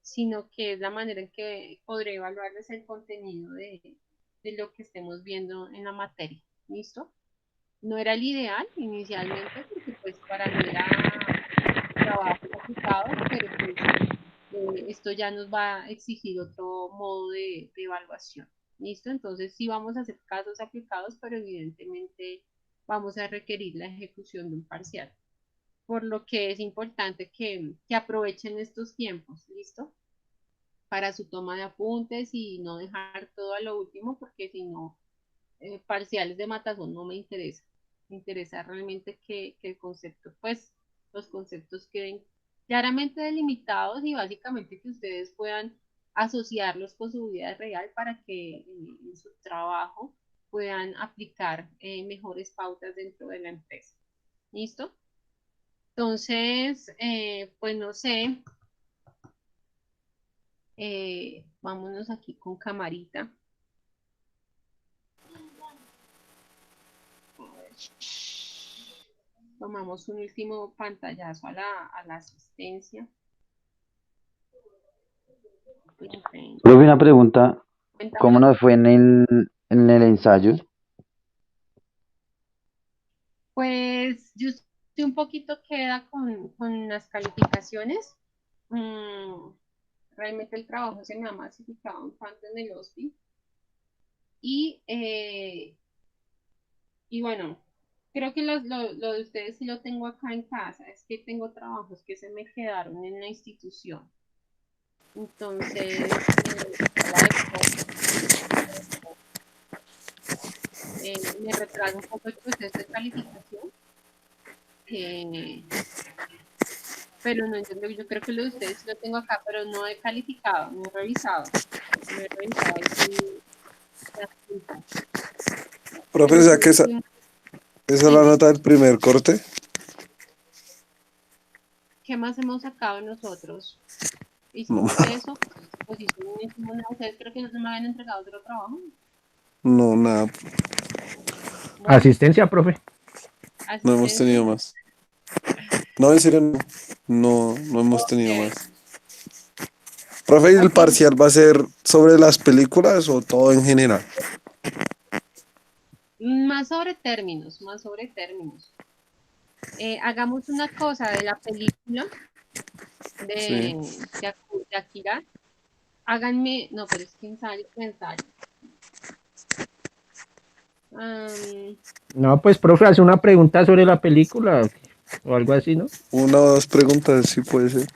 sino que es la manera en que podré evaluarles el contenido de lo que estemos viendo en la materia. ¿Listo? No era el ideal inicialmente, porque pues para mí era trabajo aplicado, pero pues esto ya nos va a exigir otro modo de evaluación. ¿Listo? Entonces sí vamos a hacer casos aplicados, pero evidentemente vamos a requerir la ejecución de un parcial. Por lo que es importante que aprovechen estos tiempos, ¿listo? Para su toma de apuntes y no dejar todo a lo último, porque si no, parciales de matazón no me interesa. Me interesa realmente que el concepto, pues los conceptos queden claramente delimitados y básicamente que ustedes puedan asociarlos con su vida real para que en su trabajo puedan aplicar mejores pautas dentro de la empresa. ¿Listo? Entonces, pues no sé, vámonos aquí con camarita. Tomamos un último pantallazo a la asistencia. Profe, una pregunta, ¿cómo Cuéntame. nos fue en el ensayo? Pues yo estoy un poquito queda con las calificaciones. Mm, realmente el trabajo se me ha masificado un tanto en el OSPI. Y bueno, creo que lo de ustedes sí lo tengo acá en casa. Es que tengo trabajos que se me quedaron en la institución. Entonces, a la vez, me retrasa un poco el proceso de calificación. Pero no entiendo, yo creo que lo de ustedes sí lo tengo acá, pero no he calificado, no he revisado. No he revisado ahí sí las puntas. Profe, Pero o yo sea que estoy, esa es la dime, nota del primer corte. ¿qué más hemos sacado nosotros? No, Hicimos eso, pues hicimos nada, ustedes creo que no me habían entregado otro trabajo. no, nada, Bueno, Asistencia, profe. no hemos tenido asistencia, más. No, en serio, no, no hemos tenido ok, más. Profe, ¿y el ok, parcial va a ser sobre las películas o todo en general? más sobre términos, más sobre términos. Hagamos una cosa de la película Sí. de Akira. Háganme, no, pero es que ensayo. Am, No, pues, profe, hace una pregunta sobre la película o algo así, ¿no? Una o dos preguntas, sí puede ser.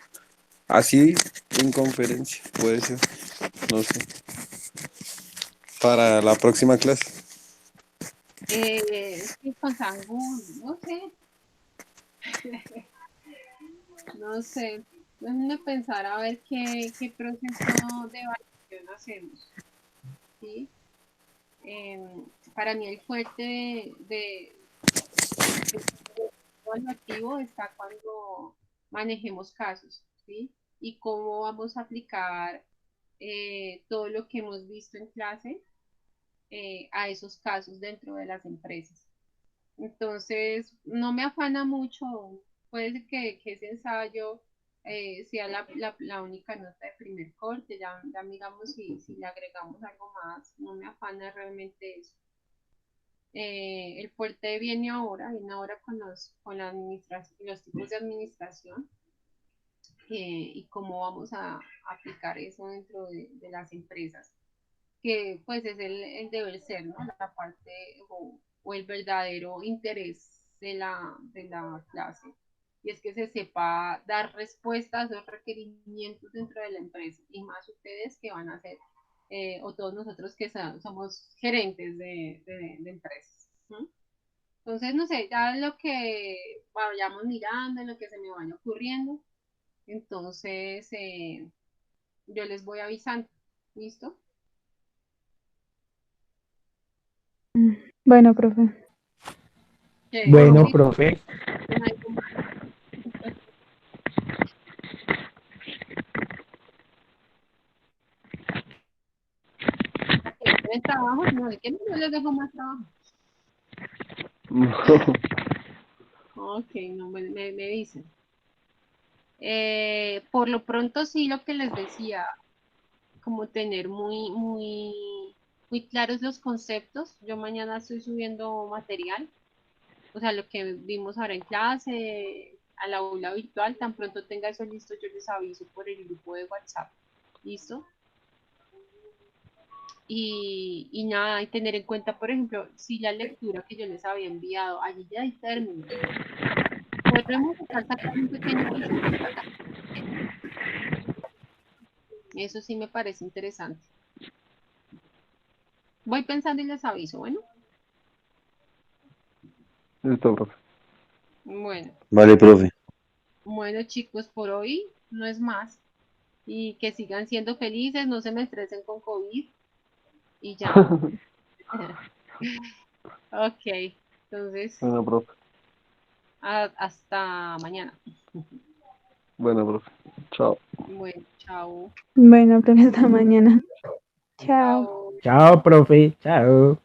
Así, en conferencia, puede ser. No sé. Para la próxima clase. sí, con Sangul, no sé, no sé. Déjenme pensar a ver qué proceso de evaluación hacemos, ¿sí? Para mí el fuerte de evaluativo está cuando manejemos casos, ¿sí? Y cómo vamos a aplicar todo lo que hemos visto en clase a esos casos dentro de las empresas. Entonces, no me afana mucho, puede ser que ese ensayo sea la única nota de primer corte, ya miramos si le agregamos algo más, no me afana realmente eso. El fuerte viene ahora con la administración, los tipos de administración y cómo vamos a aplicar eso dentro de las empresas, que pues es el deber ser, ¿no? La parte o el verdadero interés de la clase. Y es que se sepa dar respuestas a los requerimientos dentro de la empresa, y más ustedes que van a ser, o todos nosotros que somos gerentes de empresas. ¿No? Entonces, no sé, ya lo que vayamos mirando, lo que se me vaya ocurriendo, entonces yo les voy avisando. ¿Listo? Bueno, profe. Que Bueno, Mauricio, profe. ¿tiene algo más? trabajo, no, de que no les dejo más trabajo. Ok, no, me dicen. Por lo pronto sí, lo que les decía, como tener muy claros los conceptos. Yo mañana estoy subiendo material, o sea, lo que vimos ahora en clase, al aula virtual, tan pronto tenga eso listo, yo les aviso por el grupo de WhatsApp. ¿Listo? Y nada, y tener en cuenta, por ejemplo, si la lectura que yo les había enviado, allí ya hay términos. Podemos sacar un pequeño resumen. Eso sí me parece interesante. Voy pensando y les aviso, bueno. Listo, profe. Bueno, Vale, profe. bueno chicos, por hoy no es más. Y que sigan siendo felices, no se me estresen con COVID y ya. Ok, entonces, Bueno, profe. hasta mañana. Bueno, profe. Chao. Bueno, chao. Bueno, profe, hasta mañana. Chao. Chao. Chao, profe. Chao.